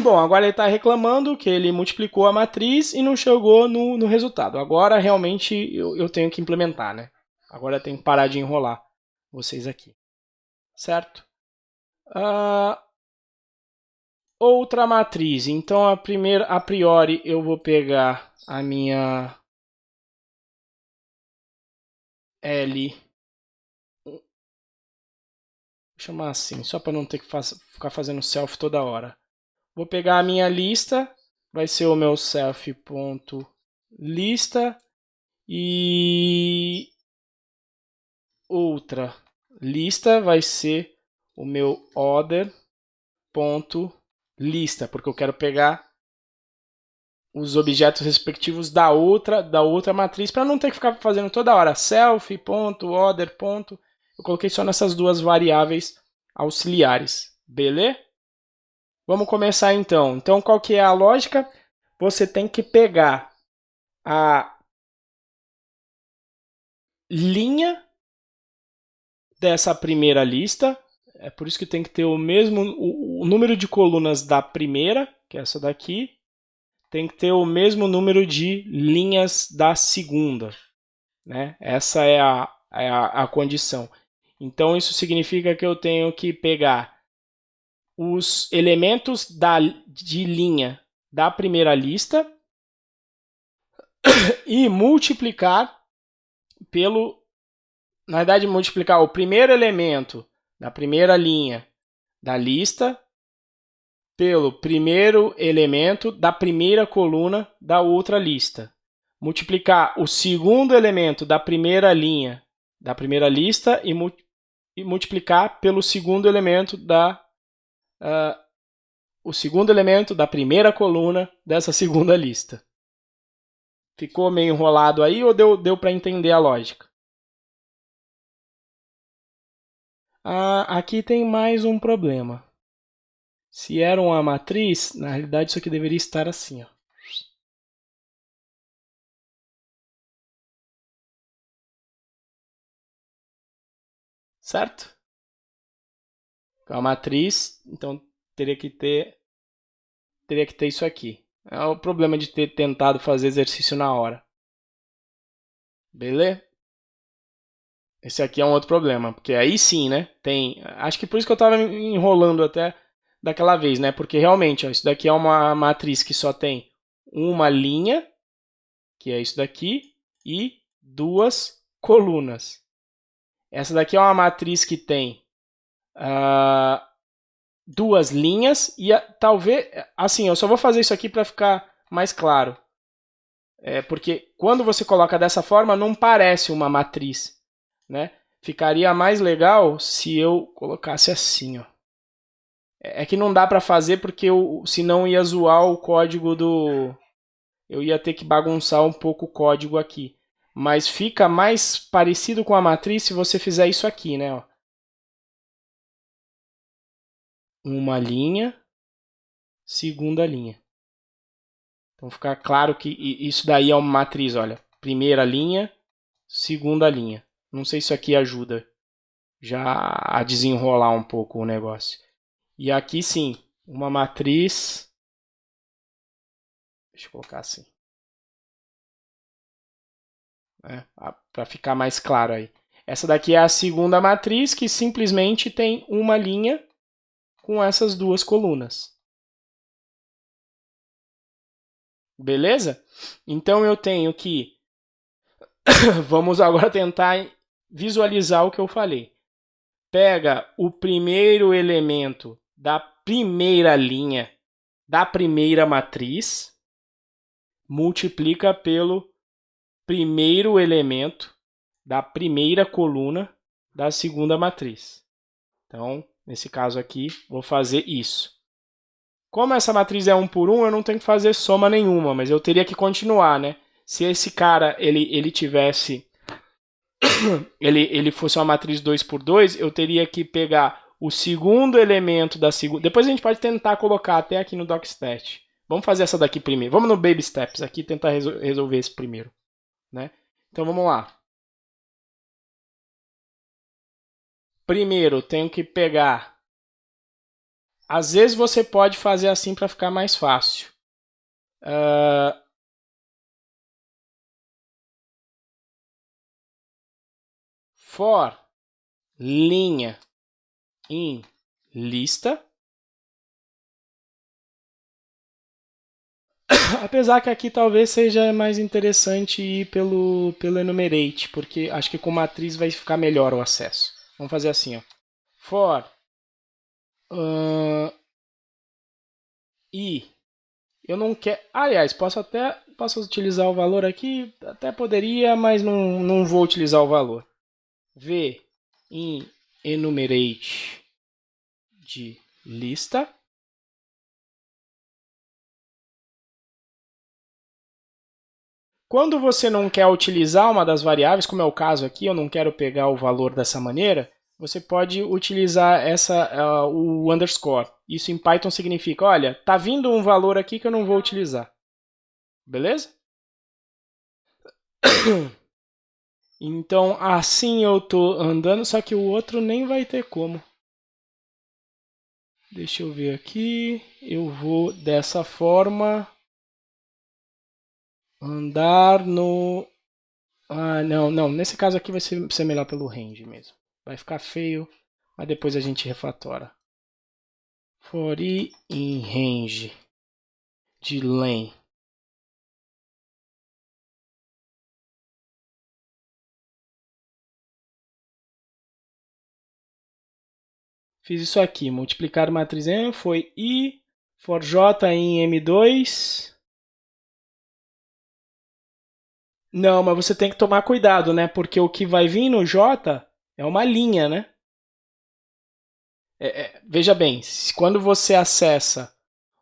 Bom, agora ele está reclamando que ele multiplicou a matriz e não chegou no resultado. Agora realmente eu tenho que implementar, né? Agora eu tenho que parar de enrolar vocês aqui. Certo? Outra matriz. Então a priori eu vou pegar a minha L, vou chamar assim, só para não ter que ficar fazendo self toda hora. Vou pegar a minha lista, vai ser o meu self.lista e outra lista vai ser o meu order.lista, porque eu quero pegar os objetos respectivos da outra matriz para não ter que ficar fazendo toda hora self, ponto, order, ponto. Eu coloquei só nessas duas variáveis auxiliares, beleza? Vamos começar então. Então, qual que é a lógica? Você tem que pegar a linha dessa primeira lista. É por isso que tem que ter o mesmo o número de colunas da primeira, que é essa daqui, tem que ter o mesmo número de linhas da segunda, né? Essa é a condição. Então, isso significa que eu tenho que pegar os elementos de linha da primeira lista e multiplicar pelo... Na verdade, multiplicar o primeiro elemento da primeira linha da lista pelo primeiro elemento da primeira coluna da outra lista. Multiplicar o segundo elemento da primeira linha da primeira lista e multiplicar pelo segundo elemento o segundo elemento da primeira coluna dessa segunda lista. Ficou meio enrolado aí ou deu para entender a lógica? Aqui tem mais um problema. Se era uma matriz, na realidade isso aqui deveria estar assim, ó. Certo? É uma matriz, então teria que ter isso aqui. É o problema de ter tentado fazer exercício na hora. Beleza? Esse aqui é um outro problema, porque aí sim, né? Acho que por isso que eu estava enrolando até daquela vez, né? Porque realmente, ó, isso daqui é uma matriz que só tem uma linha, que é isso daqui, e duas colunas. Essa daqui é uma matriz que tem duas linhas e talvez, assim, eu só vou fazer isso aqui para ficar mais claro. Porque quando você coloca dessa forma, não parece uma matriz, né? Ficaria mais legal se eu colocasse assim, ó. É que não dá para fazer porque senão ia zoar o código do... Eu ia ter que bagunçar um pouco o código aqui. Mas fica mais parecido com a matriz se você fizer isso aqui, né? Ó. Uma linha, segunda linha. Então fica claro que isso daí é uma matriz, olha. Primeira linha, segunda linha. Não sei se isso aqui ajuda já a desenrolar um pouco o negócio. E aqui sim, uma matriz... Deixa eu colocar assim. Para ficar mais claro aí. Essa daqui é a segunda matriz que simplesmente tem uma linha com essas duas colunas. Beleza? Então eu tenho que... Vamos agora tentar visualizar o que eu falei. Pega o primeiro elemento da primeira linha da primeira matriz, multiplica pelo primeiro elemento da primeira coluna da segunda matriz. Então, nesse caso aqui, vou fazer isso. Como essa matriz é 1 por 1, eu não tenho que fazer soma nenhuma, mas eu teria que continuar, né? Se esse cara ele tivesse ele fosse uma matriz 2 por 2, eu teria que pegar o segundo elemento da segunda. Depois a gente pode tentar colocar até aqui no docstat. Vamos fazer essa daqui primeiro. Vamos no baby steps aqui tentar resolver esse primeiro, né? Então vamos lá. Primeiro, eu tenho que pegar... Às vezes você pode fazer assim para ficar mais fácil. For linha em lista Apesar que aqui talvez seja mais interessante ir pelo enumerate, porque acho que com matriz vai ficar melhor o acesso. Vamos fazer assim, ó. For i. Eu não quero. Aliás, posso utilizar o valor aqui? Até poderia, mas não vou utilizar o valor. V em enumerate de lista. Quando você não quer utilizar uma das variáveis, como é o caso aqui, eu não quero pegar o valor dessa maneira, você pode utilizar o underscore. Isso em Python significa, olha, tá vindo um valor aqui que eu não vou utilizar. Beleza? Então, assim eu estou andando, só que o outro nem vai ter como. Deixa eu ver aqui. Eu vou dessa forma andar no... não. Nesse caso aqui vai ser melhor pelo range mesmo. Vai ficar feio, mas depois a gente refatora. For i em range de len. Fiz isso aqui. Multiplicar matriz M foi i. For j em M2. Não, mas você tem que tomar cuidado, né? Porque o que vai vir no J é uma linha, né? Veja bem, quando você acessa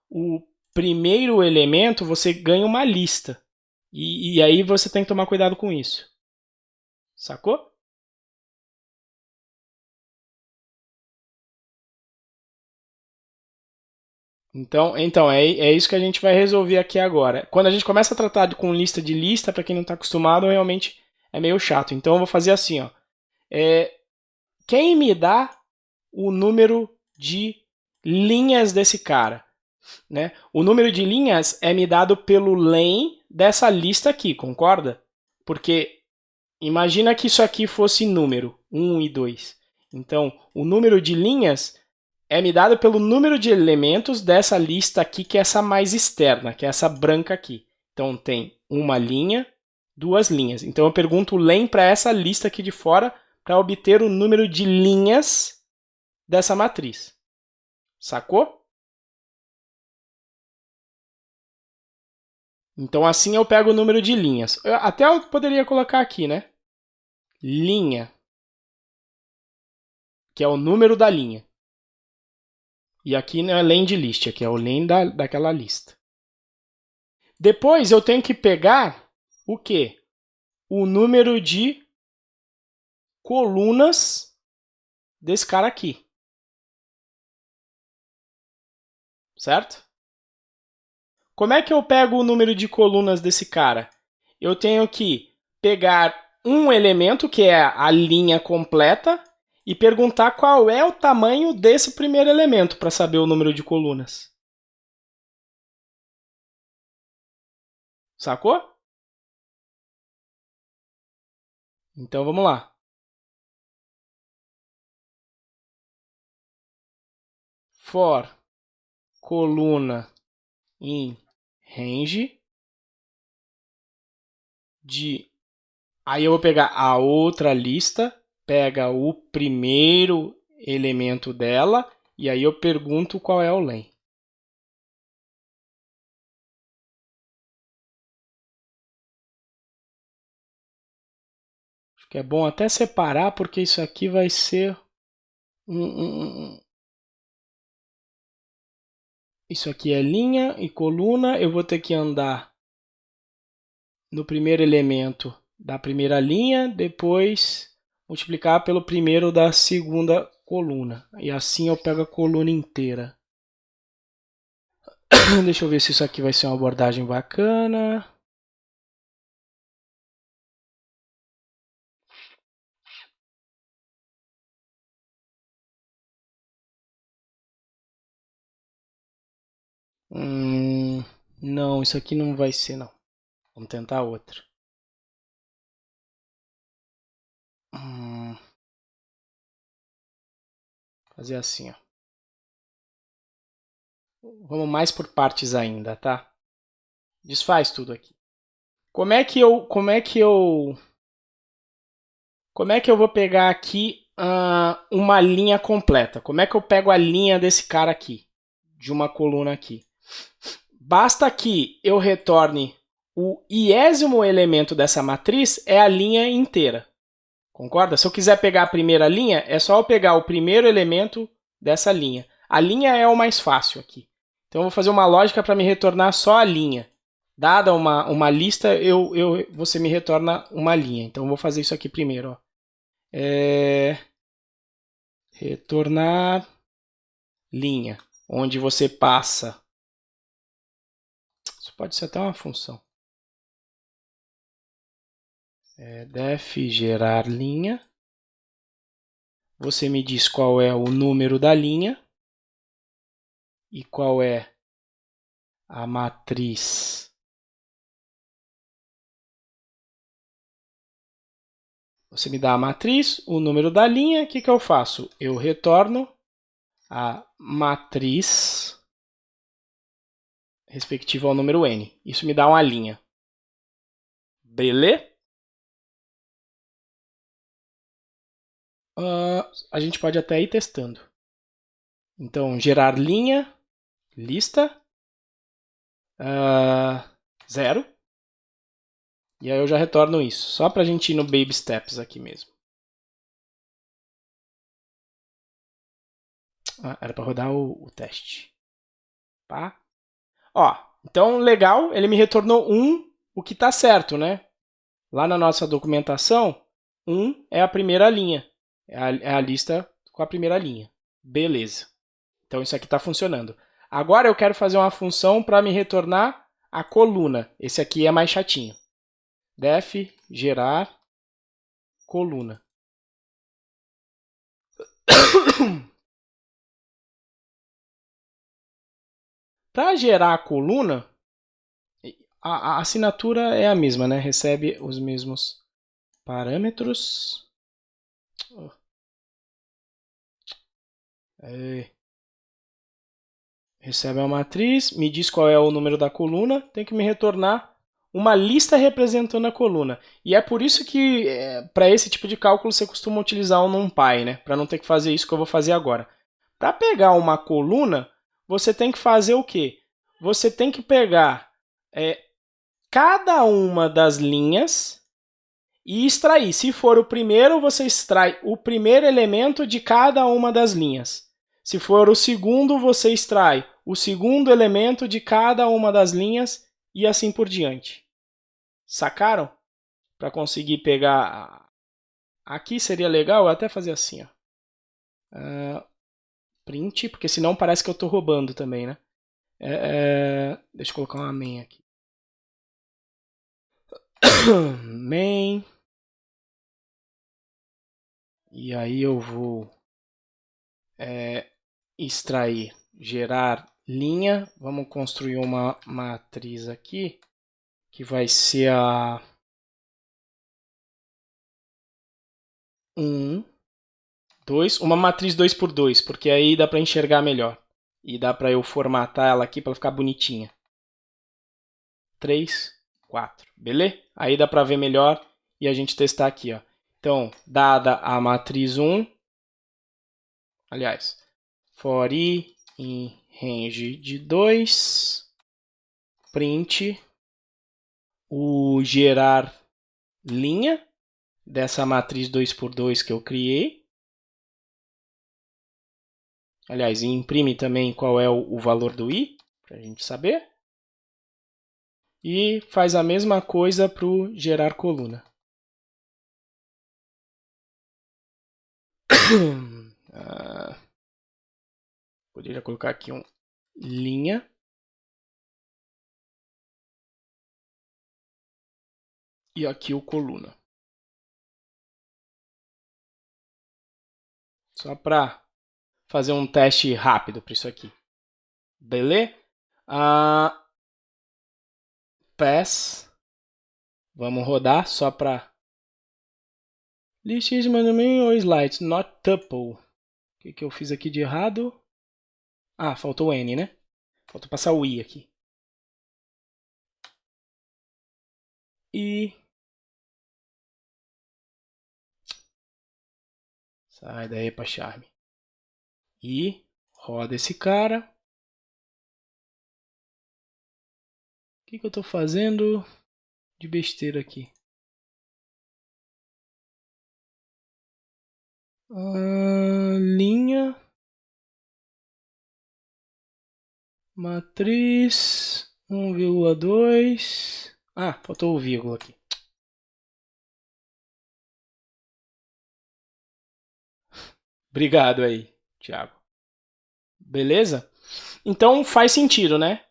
o primeiro elemento, você ganha uma lista. E aí você tem que tomar cuidado com isso. Sacou? Então é isso que a gente vai resolver aqui agora. Quando a gente começa a tratar com lista de lista, para quem não está acostumado, realmente é meio chato. Então eu vou fazer assim, ó. Quem me dá o número de linhas desse cara? Né? O número de linhas é me dado pelo len dessa lista aqui, concorda? Porque imagina que isso aqui fosse número 1 e 2. Então, o número de linhas é me dado pelo número de elementos dessa lista aqui, que é essa mais externa, que é essa branca aqui. Então, tem uma linha, duas linhas. Então, eu pergunto o len para essa lista aqui de fora para obter o número de linhas dessa matriz. Sacou? Então, assim eu pego o número de linhas. Até eu poderia colocar aqui, né? Linha, que é o número da linha. E aqui não é len de list, aqui é o len daquela lista. Depois eu tenho que pegar o quê? O número de colunas desse cara aqui. Certo? Como é que eu pego o número de colunas desse cara? Eu tenho que pegar um elemento, que é a linha completa, e perguntar qual é o tamanho desse primeiro elemento para saber o número de colunas. Sacou? Então vamos lá. For coluna em range de... Aí eu vou pegar a outra lista, pega o primeiro elemento dela e aí eu pergunto qual é o len. Acho que é bom até separar porque isso aqui vai ser isso aqui é linha e coluna. Eu vou ter que andar no primeiro elemento da primeira linha, depois multiplicar pelo primeiro da segunda coluna. E assim eu pego a coluna inteira. Deixa eu ver se isso aqui vai ser uma abordagem bacana. Não, isso aqui não vai ser não. Vamos tentar outra. Fazer assim, ó. Vamos mais por partes ainda, tá? Desfaz tudo aqui. Como é que eu vou pegar aqui uma linha completa? Como é que eu pego a linha desse cara aqui? De uma coluna aqui. Basta que eu retorne o iésimo elemento dessa matriz é a linha inteira. Concorda? Se eu quiser pegar a primeira linha, é só eu pegar o primeiro elemento dessa linha. A linha é o mais fácil aqui. Então eu vou fazer uma lógica para me retornar só a linha. Dada uma lista, você me retorna uma linha. Então eu vou fazer isso aqui primeiro. Ó. Retornar linha, onde você passa. Isso pode ser até uma função. Def gerar linha. Você me diz qual é o número da linha e qual é a matriz. Você me dá a matriz, o número da linha, o que eu faço? Eu retorno a matriz respectiva ao número n. Isso me dá uma linha. Beleza? A gente pode até ir testando. Então, gerar linha, lista, 0. E aí eu já retorno isso, só para a gente ir no baby steps aqui mesmo. Era para rodar o teste. Tá? Ó, então, legal, ele me retornou 1, o que está certo, né? Lá na nossa documentação, 1 é a primeira linha. É a lista com a primeira linha. Beleza. Então, isso aqui está funcionando. Agora, eu quero fazer uma função para me retornar a coluna. Esse aqui é mais chatinho. Def gerar coluna. Para gerar a coluna, a assinatura é a mesma, né? Recebe os mesmos parâmetros. Recebe a matriz, me diz qual é o número da coluna, tem que me retornar uma lista representando a coluna. E é por isso que, para esse tipo de cálculo, você costuma utilizar o NumPy, né? Para não ter que fazer isso que eu vou fazer agora. Para pegar uma coluna, você tem que fazer o quê? Você tem que pegar cada uma das linhas e extrair. Se for o primeiro, você extrai o primeiro elemento de cada uma das linhas. Se for o segundo, você extrai o segundo elemento de cada uma das linhas e assim por diante. Sacaram? Para conseguir pegar... Aqui seria legal eu até fazer assim. Ó. Print, porque senão parece que eu estou roubando também, né? Deixa eu colocar uma main aqui. Main. E aí eu vou extrair, gerar linha. Vamos construir uma matriz aqui, que vai ser a 1, 2, uma matriz 2x2, porque aí dá para enxergar melhor. E dá para eu formatar ela aqui para ficar bonitinha. 3, 4, beleza? Aí dá para ver melhor e a gente testar aqui, ó. Então, dada a matriz 1, aliás, for i em range de 2, print o gerar linha dessa matriz 2x2 que eu criei. Aliás, imprime também qual é o valor do i, para a gente saber. E faz a mesma coisa para o gerar coluna. Poderia colocar aqui um linha. E aqui o coluna. Só para fazer um teste rápido para isso aqui. Beleza? Pass. Vamos rodar só para... List is ou slides, not tuple. O que eu fiz aqui de errado? Faltou o N, né? Faltou passar o I aqui. e... Sai daí, Pacharme. E roda esse cara. O que eu estou fazendo de besteira aqui? Linha. Matriz 1,2. Ah, faltou o vírgula aqui. Obrigado aí, Thiago. Beleza? Então faz sentido, né?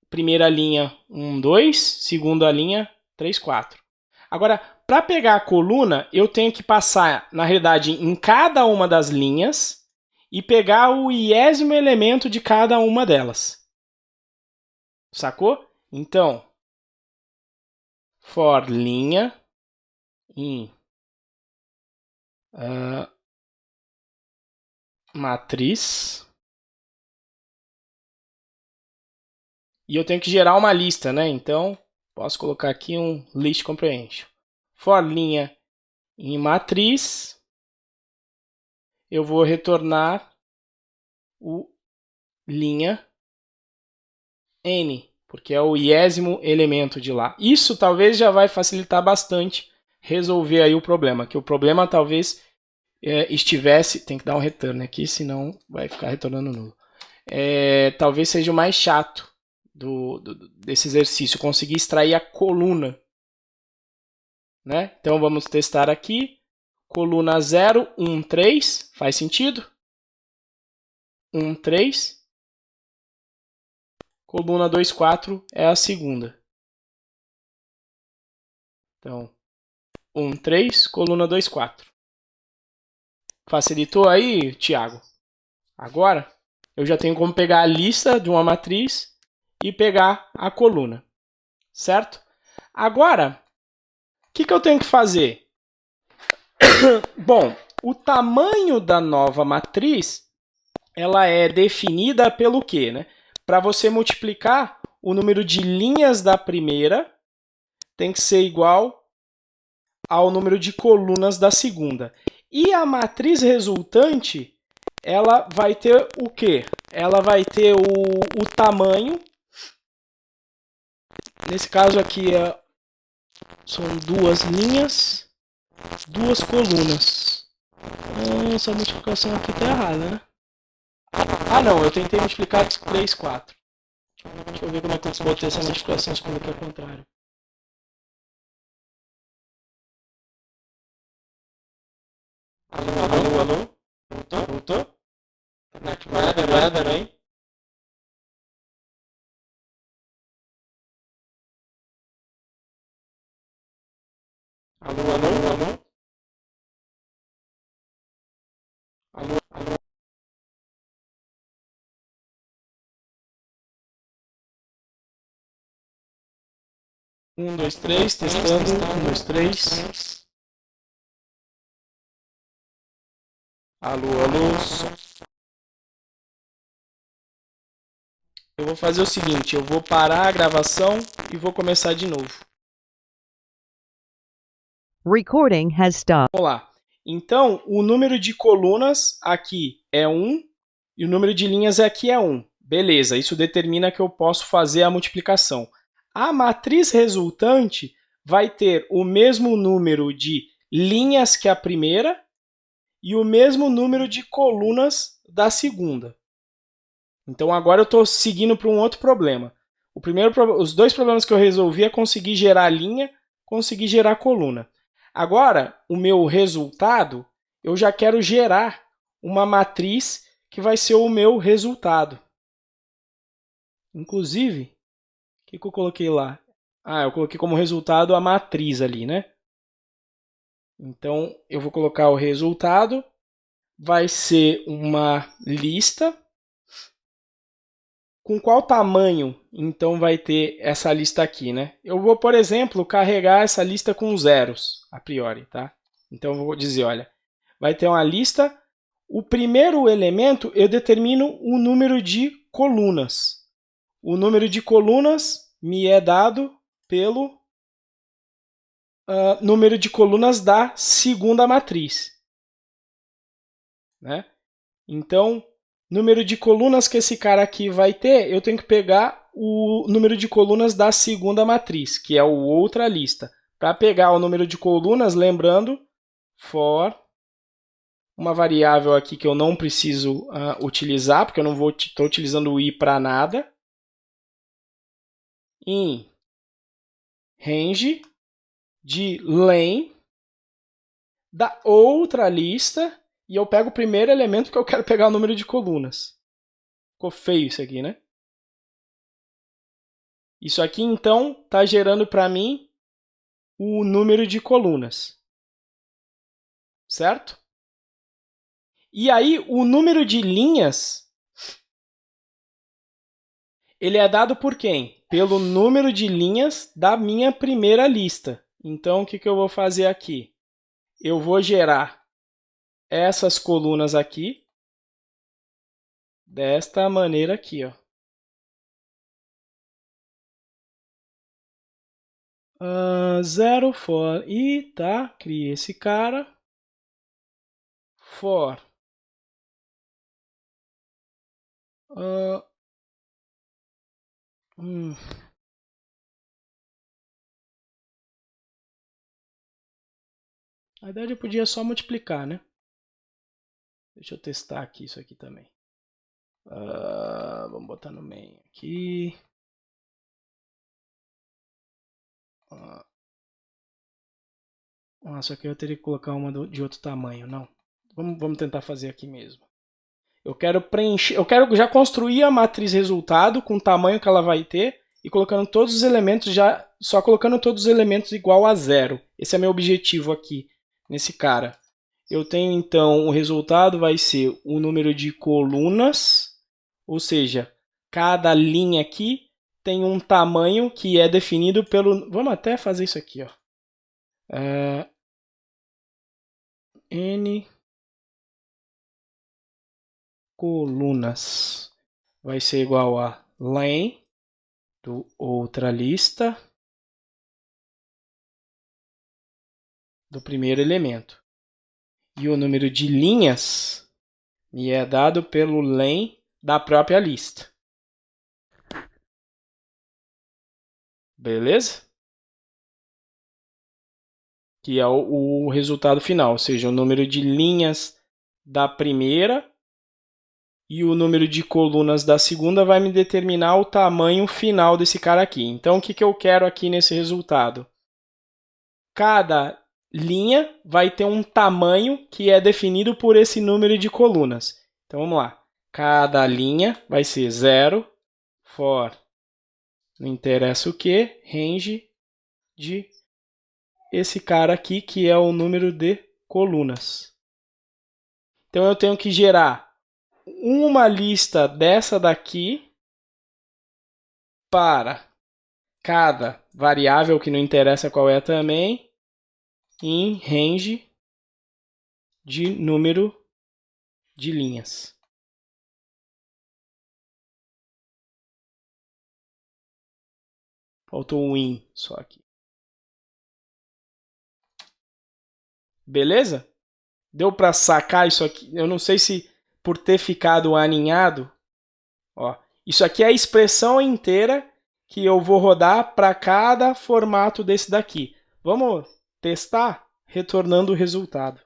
Primeira linha 1, 2. Segunda linha 3, 4. Agora, para pegar a coluna, eu tenho que passar, na realidade, em cada uma das linhas e pegar o iésimo elemento de cada uma delas. Sacou? Então, for linha em matriz. E eu tenho que gerar uma lista, né? Então, posso colocar aqui um list comprehension. For linha em matriz, eu vou retornar o linha n, porque é o iésimo elemento de lá. Isso talvez já vai facilitar bastante resolver aí o problema, que o problema talvez estivesse... Tem que dar um return aqui, senão vai ficar retornando nulo. Talvez seja o mais chato desse exercício, conseguir extrair a coluna. Né? Então vamos testar aqui. Coluna 0, 1, 3. Faz sentido? 1, 3. Coluna 2, 4 é a segunda. Então, 1, 3, coluna 2, 4. Facilitou aí, Thiago? Agora, eu já tenho como pegar a lista de uma matriz e pegar a coluna. Certo? Agora, o que eu tenho que fazer? Bom, o tamanho da nova matriz, ela é definida pelo quê, né? Para você multiplicar o número de linhas da primeira, tem que ser igual ao número de colunas da segunda. E a matriz resultante, ela vai ter o quê? Ela vai ter o tamanho. Nesse caso aqui são duas linhas, duas colunas. Essa multiplicação aqui está errada, né? Ah, não, eu tentei multiplicar 3, 4. Deixa eu ver como é que eu botei essa multiplicação se coloquei ao contrário. Alô? Voltou? Peraí. Alô? 1, 2, 3, testando. 1, 2, 3. Alô? Eu vou fazer o seguinte, eu vou parar a gravação e vou começar de novo. Recording has stopped. Vamos lá. Então, o número de colunas aqui é 1 e o número de linhas aqui é 1. Beleza, isso determina que eu posso fazer a multiplicação. A matriz resultante vai ter o mesmo número de linhas que a primeira e o mesmo número de colunas da segunda. Então agora eu estou seguindo para um outro problema. Os dois problemas que eu resolvi é conseguir gerar linha, conseguir gerar coluna. Agora, o meu resultado, eu já quero gerar uma matriz que vai ser o meu resultado. Inclusive, o que eu coloquei lá? Ah, eu coloquei como resultado a matriz ali, né? Então, eu vou colocar o resultado. Vai ser uma lista. Com qual tamanho, então, vai ter essa lista aqui, né? Eu vou, por exemplo, carregar essa lista com zeros, a priori, tá? Então, eu vou dizer, olha, vai ter uma lista. O primeiro elemento, eu determino o número de colunas. O número de colunas me é dado pelo número de colunas da segunda matriz. Né? Então, número de colunas que esse cara aqui vai ter, eu tenho que pegar o número de colunas da segunda matriz, que é a outra lista. Para pegar o número de colunas, lembrando, for, uma variável aqui que eu não preciso utilizar, porque eu não estou utilizando o i para nada, in range de len da outra lista, e eu pego o primeiro elemento que eu quero pegar o número de colunas. Ficou feio isso aqui, né? Isso aqui, então, está gerando para mim o número de colunas. Certo? E aí, o número de linhas, ele é dado por quem? Pelo número de linhas da minha primeira lista. Então, o que eu vou fazer aqui? Eu vou gerar essas colunas aqui, desta maneira aqui, ó. Zero for i, tá? Criei esse cara. For na verdade, eu podia só multiplicar, né? Deixa eu testar aqui isso aqui também. Vamos botar no main aqui. Só que eu teria que colocar uma de outro tamanho. Não. Vamos tentar fazer aqui mesmo. Eu quero preencher. Eu quero já construir a matriz resultado com o tamanho que ela vai ter e colocando todos os elementos só colocando todos os elementos igual a 0. Esse é meu objetivo aqui nesse cara. Eu tenho então o resultado vai ser o número de colunas, ou seja, cada linha aqui tem um tamanho que é definido pelo. Vamos até fazer isso aqui, ó. N colunas vai ser igual a len do outra lista do primeiro elemento. E o número de linhas me é dado pelo len da própria lista. Beleza? Que é o resultado final, ou seja, o número de linhas da primeira e o número de colunas da segunda vai me determinar o tamanho final desse cara aqui. Então, o que eu quero aqui nesse resultado? Cada linha vai ter um tamanho que é definido por esse número de colunas. Então, vamos lá. Cada linha vai ser 0, for, não interessa o que, range de esse cara aqui, que é o número de colunas. Então, eu tenho que gerar uma lista dessa daqui para cada variável, que não interessa qual é também, em range de número de linhas. Faltou um in só aqui. Beleza? Deu para sacar isso aqui? Eu não sei se por ter ficado aninhado. Ó, isso aqui é a expressão inteira que eu vou rodar para cada formato desse daqui. Vamos testar retornando o resultado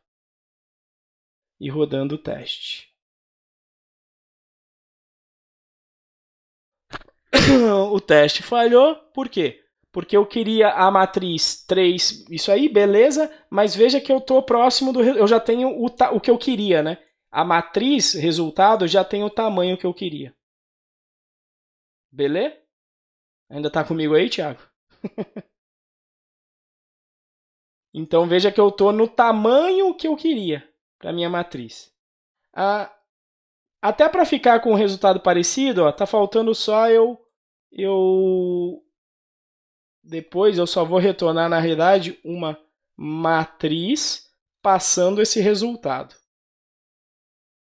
e rodando o teste. O teste falhou, por quê? Porque eu queria a matriz 3, isso aí, beleza, mas veja que eu estou próximo do. Eu já tenho o que eu queria, né? A matriz resultado já tem o tamanho que eu queria. Beleza? Ainda está comigo aí, Thiago? Então veja que eu estou no tamanho que eu queria para minha matriz. Até para ficar com um resultado parecido, ó, tá faltando só depois eu só vou retornar, na realidade, uma matriz passando esse resultado.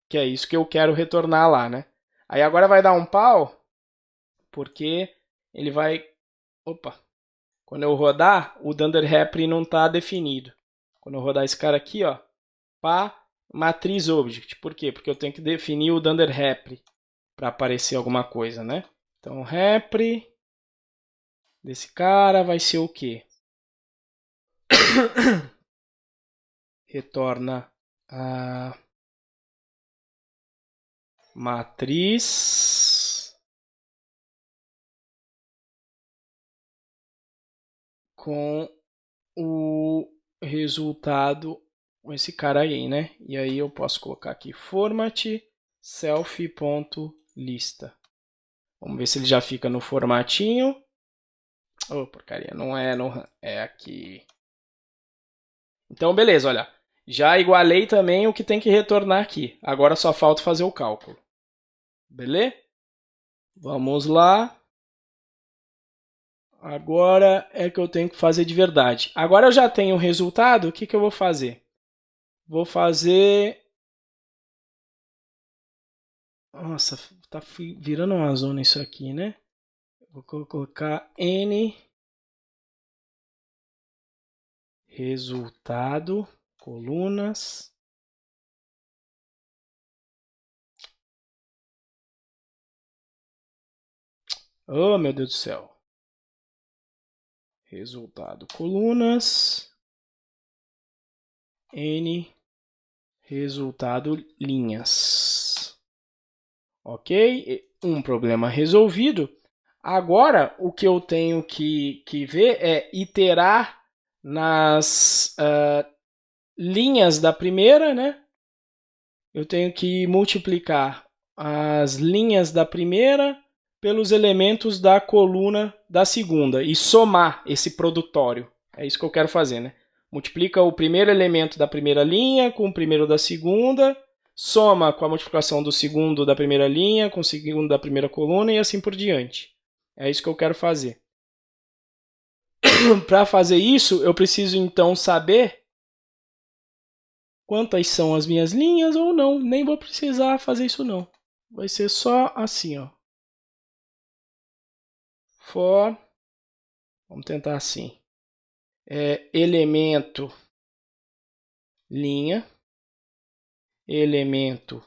Que é isso que eu quero retornar lá, né? Aí agora vai dar um pau, porque ele vai... Opa! Quando eu rodar, o Dunder Repre não está definido. Quando eu rodar esse cara aqui, ó, pá, matriz object. Por quê? Porque eu tenho que definir o Dunder Repre para aparecer alguma coisa, né? Então, Repre desse cara vai ser o quê? Retorna a matriz com o resultado com esse cara aí, né? E aí eu posso colocar aqui format self.lista. Vamos ver se ele já fica no formatinho. Oh, porcaria, não é aqui. Então, beleza, olha. Já igualei também o que tem que retornar aqui. Agora só falta fazer o cálculo. Beleza? Vamos lá. Agora é que eu tenho que fazer de verdade. Agora eu já tenho o resultado, o que eu vou fazer? Vou fazer... Nossa, tá virando uma zona isso aqui, né? Vou colocar N resultado, colunas. Oh, meu Deus do céu. Resultado, colunas. N resultado, linhas. Ok? Um problema resolvido. Agora, o que eu tenho que ver é iterar nas linhas da primeira, né? Eu tenho que multiplicar as linhas da primeira pelos elementos da coluna da segunda e somar esse produtório. É isso que eu quero fazer, né? Multiplica o primeiro elemento da primeira linha com o primeiro da segunda, soma com a multiplicação do segundo da primeira linha com o segundo da primeira coluna e assim por diante. É isso que eu quero fazer. Para fazer isso, eu preciso então saber quantas são as minhas linhas ou não. Nem vou precisar fazer isso não. Vai ser só assim, ó. For, vamos tentar assim. Elemento linha, elemento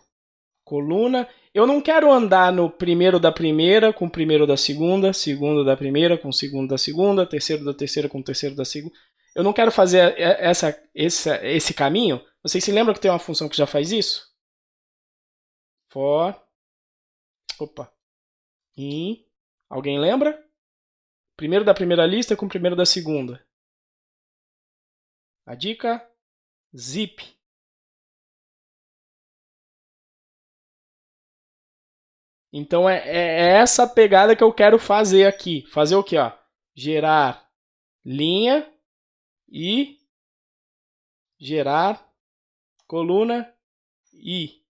coluna. Eu não quero andar no primeiro da primeira com o primeiro da segunda, segundo da primeira com o segundo da segunda, terceiro da terceira com o terceiro da segunda. Eu não quero fazer esse caminho. Vocês se lembram que tem uma função que já faz isso? For. Opa. In. Alguém lembra? Primeiro da primeira lista com o primeiro da segunda. A dica? Zip. Então é essa pegada que eu quero fazer aqui. Fazer o quê? Ó? Gerar linha e gerar coluna I.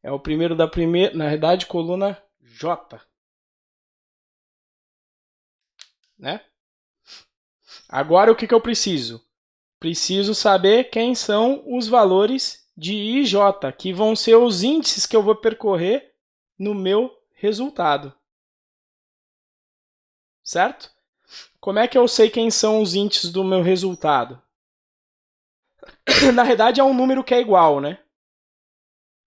É o primeiro da primeira, na verdade, coluna J. Né? Agora o que eu preciso? Preciso saber quem são os valores de I e J, que vão ser os índices que eu vou percorrer no meu resultado. Certo? Como é que eu sei quem são os índices do meu resultado? Na verdade, é um número que é igual, né?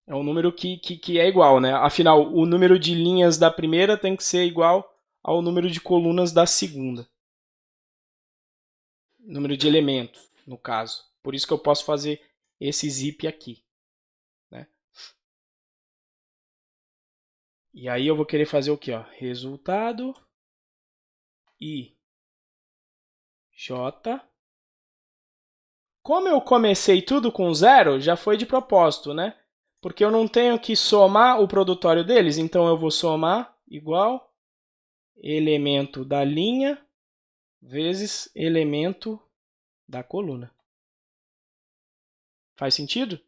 É um número que é igual, né? Afinal, o número de linhas da primeira tem que ser igual ao número de colunas da segunda. Número de elementos, no caso. Por isso que eu posso fazer esse zip aqui. Né? E aí eu vou querer fazer o quê? Ó? Resultado I, J. Como eu comecei tudo com zero, já foi de propósito, né? Porque eu não tenho que somar o produtório deles, então eu vou somar igual elemento da linha vezes elemento da coluna. Faz sentido?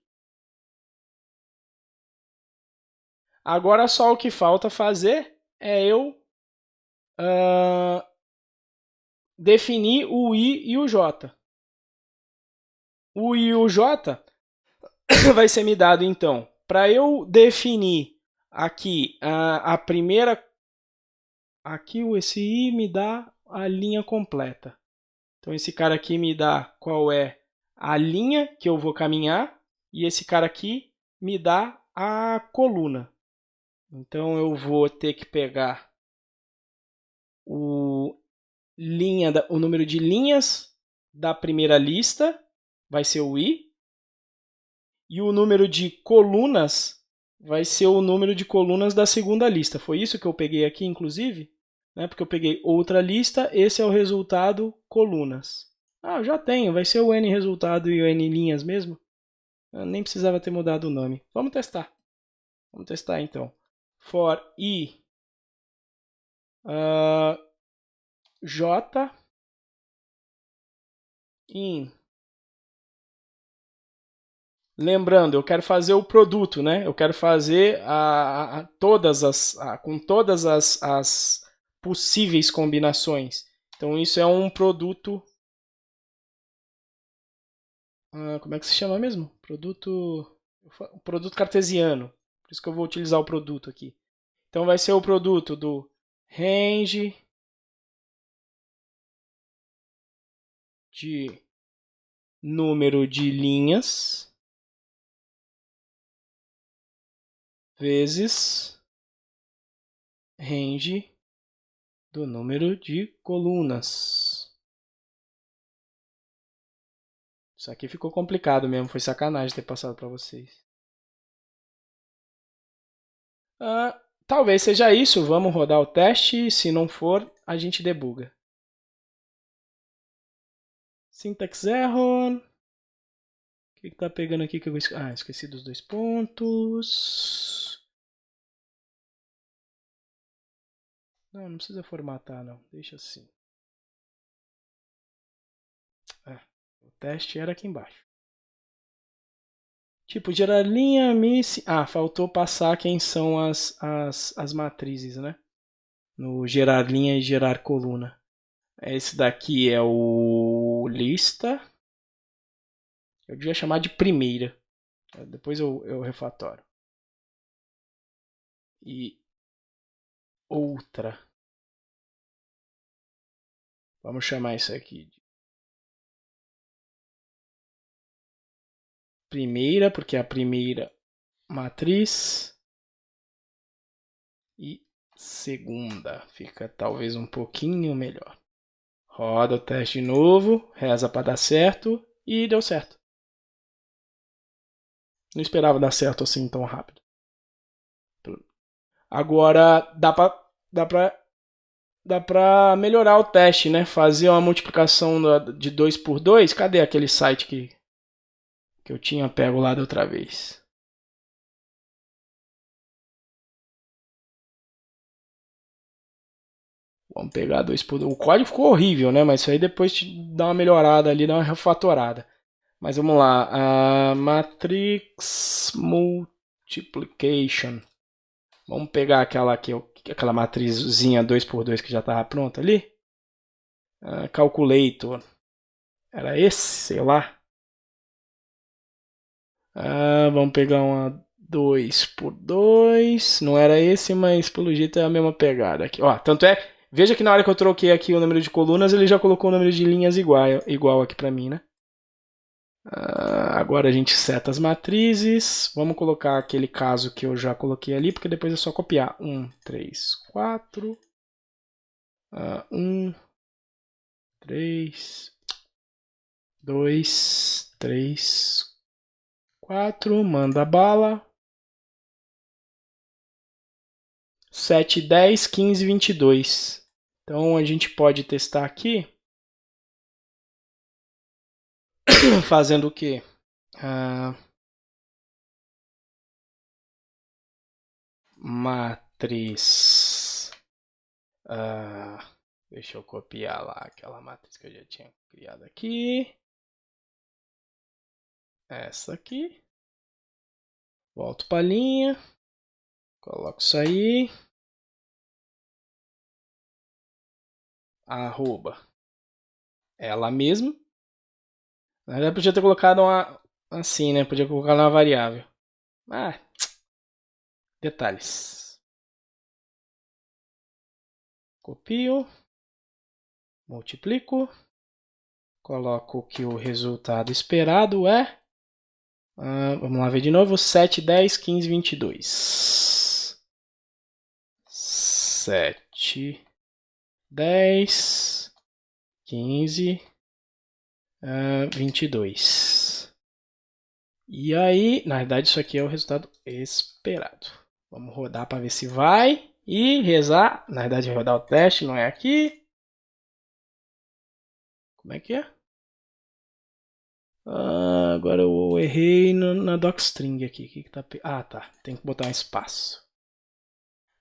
Agora só o que falta fazer é eu definir o I e o J. O I e o J vai ser me dado, então, para eu definir aqui a primeira, aqui esse I me dá a linha completa. Então esse cara aqui me dá qual é a linha que eu vou caminhar e esse cara aqui me dá a coluna. Então eu vou ter que pegar o número de linhas da primeira lista, vai ser o I, e o número de colunas vai ser o número de colunas da segunda lista. Foi isso que eu peguei aqui, inclusive, né? Porque eu peguei outra lista, esse é o resultado colunas. Ah, eu já tenho, vai ser o N resultado e o N linhas mesmo. Eu nem precisava ter mudado o nome. Vamos testar. Vamos testar então. For I J in. Lembrando, eu quero fazer o produto, né? Eu quero fazer com todas as possíveis combinações. Então isso é um produto. Como é que se chama mesmo? Produto cartesiano. Por isso que eu vou utilizar o produto aqui. Então vai ser o produto do range de número de linhas vezes range do número de colunas. Isso aqui ficou complicado mesmo, foi sacanagem ter passado para vocês. Talvez seja isso, vamos rodar o teste, se não for, a gente debuga. Syntax error. O que está pegando aqui que eu esqueci? Esqueci dos 2 pontos. Não precisa formatar não, deixa assim. O teste era aqui embaixo. Tipo, gerar linha, miss. Faltou passar quem são as matrizes, né? No gerar linha e gerar coluna. Esse daqui é o lista. Eu devia chamar de primeira. Depois eu refatório. E outra. Vamos chamar isso aqui de primeira, porque é a primeira matriz. E segunda. Fica talvez um pouquinho melhor. Roda o teste de novo. Reza para dar certo. E deu certo. Não esperava dar certo assim tão rápido. Agora dá pra melhorar o teste, né? Fazer uma multiplicação de 2 por 2. Cadê aquele site que eu tinha pego lá da outra vez? Vamos pegar 2 por 2. O código ficou horrível, né? Mas isso aí depois te dá uma melhorada ali, dá uma refatorada. Mas vamos lá. Matrix Multiplication. Vamos pegar aquela matrizzinha 2 por 2 que já estava pronta ali. Calculator. Era esse, sei lá. Vamos pegar uma 2 por 2. Não era esse, mas pelo jeito é a mesma pegada aqui. Tanto é, veja que na hora que eu troquei aqui o número de colunas, ele já colocou o número de linhas igual aqui para mim, né? Agora a gente seta as matrizes. Vamos colocar aquele caso que eu já coloquei ali, porque depois é só copiar. 1, 3, 4. 1, 3, 2, 3, 4. Manda bala. 7, 10, 15, 22. Então a gente pode testar aqui. Fazendo o quê? Matriz. Deixa eu copiar lá aquela matriz que eu já tinha criado aqui. Essa aqui. Volto para a linha. Coloco isso aí. Arroba. Ela mesma. Na verdade, podia ter colocado assim, né? Podia colocar uma variável. detalhes. Copio, multiplico, coloco que o resultado esperado é, vamos lá ver de novo, 7, 10, 15, 22. 7, 10, 15, 22. E aí, na verdade, isso aqui é o resultado esperado. Vamos rodar para ver se vai. E rezar. Na verdade, rodar o teste, não é aqui. Como é que é? Agora eu errei na docstring aqui. Que tá... tá. Tem que botar um espaço.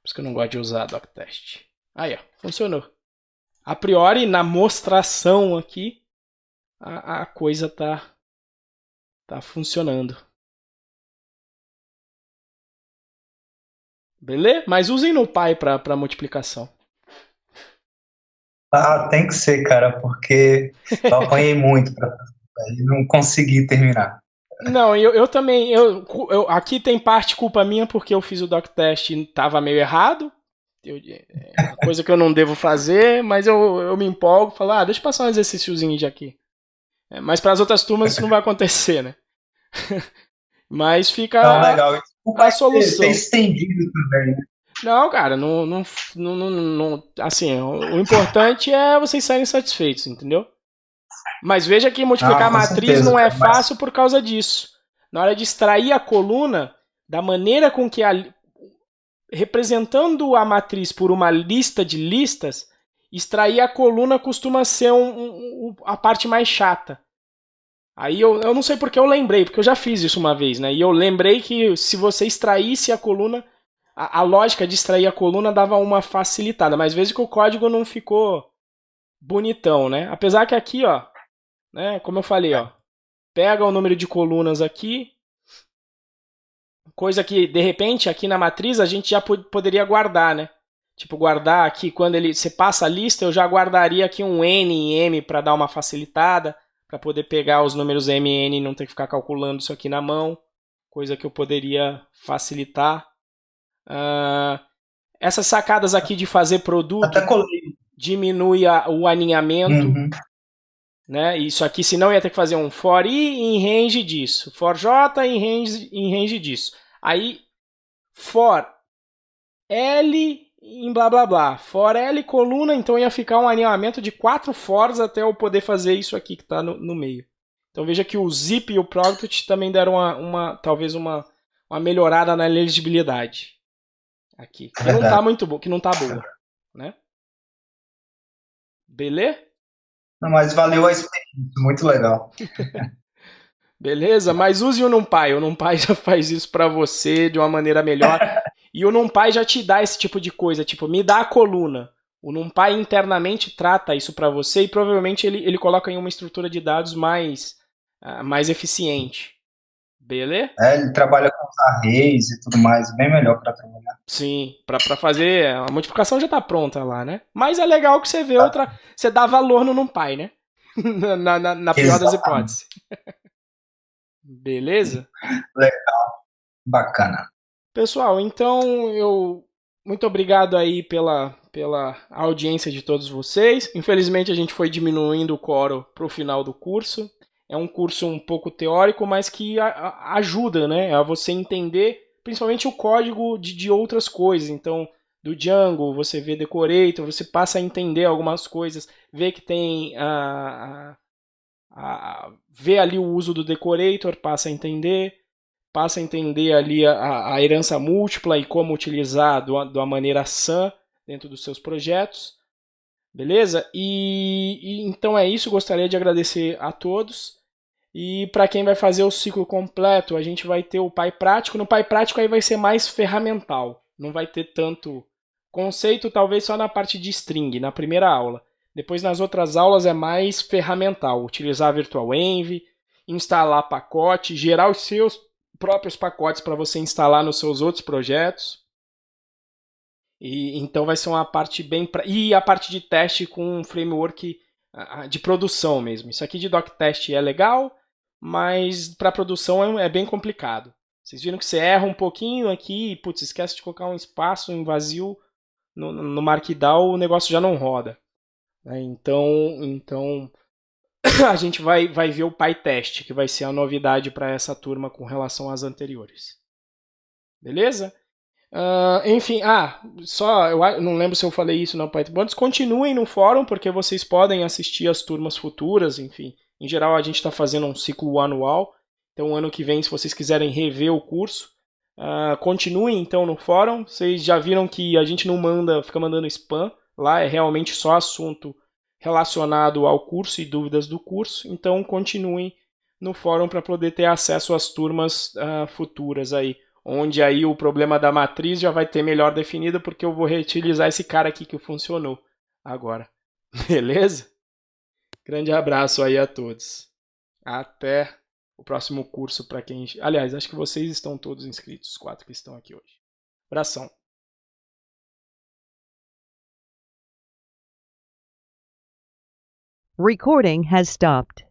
Por isso que eu não gosto de usar doctest. Aí, ó. Funcionou. A priori, na mostração aqui, a coisa tá funcionando. Beleza? Mas usem no Pi para multiplicação. Tem que ser, cara, porque eu apanhei muito e não consegui terminar. Não, eu também. Aqui tem parte culpa minha porque eu fiz o doc test e tava meio errado. Coisa que eu não devo fazer, mas eu me empolgo e falo, deixa eu passar um exercíciozinho de aqui. Mas para as outras turmas isso não vai acontecer, né? Mas fica legal. a solução. Ser estendido também, né? Não, cara, não, assim, o importante é vocês saírem satisfeitos, entendeu? Mas veja que multiplicar a matriz certeza, não é fácil por causa disso. Na hora de extrair a coluna, da maneira com que representando a matriz por uma lista de listas, extrair a coluna costuma ser a parte mais chata. Aí eu não sei porque eu lembrei, porque eu já fiz isso uma vez, né? E eu lembrei que se você extraísse a coluna, a lógica de extrair a coluna dava uma facilitada, mas veja que o código não ficou bonitão, né? Apesar que aqui, ó, né, como eu falei, ó, pega o número de colunas aqui, coisa que, de repente, aqui na matriz a gente já poderia guardar, né? Tipo, guardar aqui, quando você passa a lista, eu já guardaria aqui um N em M para dar uma facilitada, para poder pegar os números M e N e não ter que ficar calculando isso aqui na mão, coisa que eu poderia facilitar. Essas sacadas aqui de fazer produto diminui o aninhamento, né? Isso aqui, senão ia ter que fazer um for i em range disso, for j em range disso. Aí, for L em blá blá blá, for L coluna, então ia ficar um alinhamento de 4 fors até eu poder fazer isso aqui que está no meio. Então veja que o zip e o product também deram talvez uma melhorada na legibilidade. Aqui, que não tá muito boa, que não tá boa, né? Beleza? Não, mas valeu a experiência, muito legal. Beleza? Mas use o NumPy. O NumPy já faz isso para você de uma maneira melhor. E o NumPy já te dá esse tipo de coisa, tipo, me dá a coluna. O NumPy internamente trata isso para você e provavelmente ele coloca em uma estrutura de dados mais eficiente. Beleza? Ele trabalha com os arrays e tudo mais, bem melhor para trabalhar. Sim, para fazer, a multiplicação já tá pronta lá, né? Mas é legal que você vê você dá valor no NumPy, né? na pior das hipóteses. Beleza? Legal, bacana. Pessoal, então muito obrigado aí pela audiência de todos vocês. Infelizmente a gente foi diminuindo o coro para o final do curso. É um curso um pouco teórico, mas que ajuda, né, a você entender principalmente o código de outras coisas. Então, do Django, você vê Decorator, você passa a entender algumas coisas, vê que tem vê ali o uso do Decorator, passa a entender ali a herança múltipla e como utilizar de uma maneira sã dentro dos seus projetos. Beleza? E então é isso, gostaria de agradecer a todos. E para quem vai fazer o ciclo completo, a gente vai ter o Pi Prático. No Pi Prático aí vai ser mais ferramental, não vai ter tanto conceito, talvez só na parte de string, na primeira aula. Depois nas outras aulas é mais ferramental, utilizar a Virtual Env, instalar pacote, gerar os seus próprios pacotes para você instalar nos seus outros projetos. E então vai ser uma parte bem... E a parte de teste com um framework de produção mesmo. Isso aqui de doc test é legal, mas para produção é bem complicado. Vocês viram que você erra um pouquinho aqui e, putz, esquece de colocar um espaço, um vazio no Markdown, o negócio já não roda. Né? Então a gente vai ver o PyTest, que vai ser a novidade para essa turma com relação às anteriores. Beleza? Enfim, eu não lembro se eu falei isso no Python Bonds. Continuem no fórum, porque vocês podem assistir as turmas futuras. Enfim, em geral a gente está fazendo um ciclo anual. Então, ano que vem, se vocês quiserem rever o curso, continuem então no fórum. Vocês já viram que a gente não fica mandando spam. Lá é realmente só assunto relacionado ao curso e dúvidas do curso. Então, continuem no fórum para poder ter acesso às turmas futuras aí. Onde aí o problema da matriz já vai ter melhor definido, porque eu vou reutilizar esse cara aqui que funcionou agora. Beleza? Grande abraço aí a todos. Até o próximo curso para quem... Aliás, acho que vocês estão todos inscritos, os 4 que estão aqui hoje. Abração. Recording has stopped.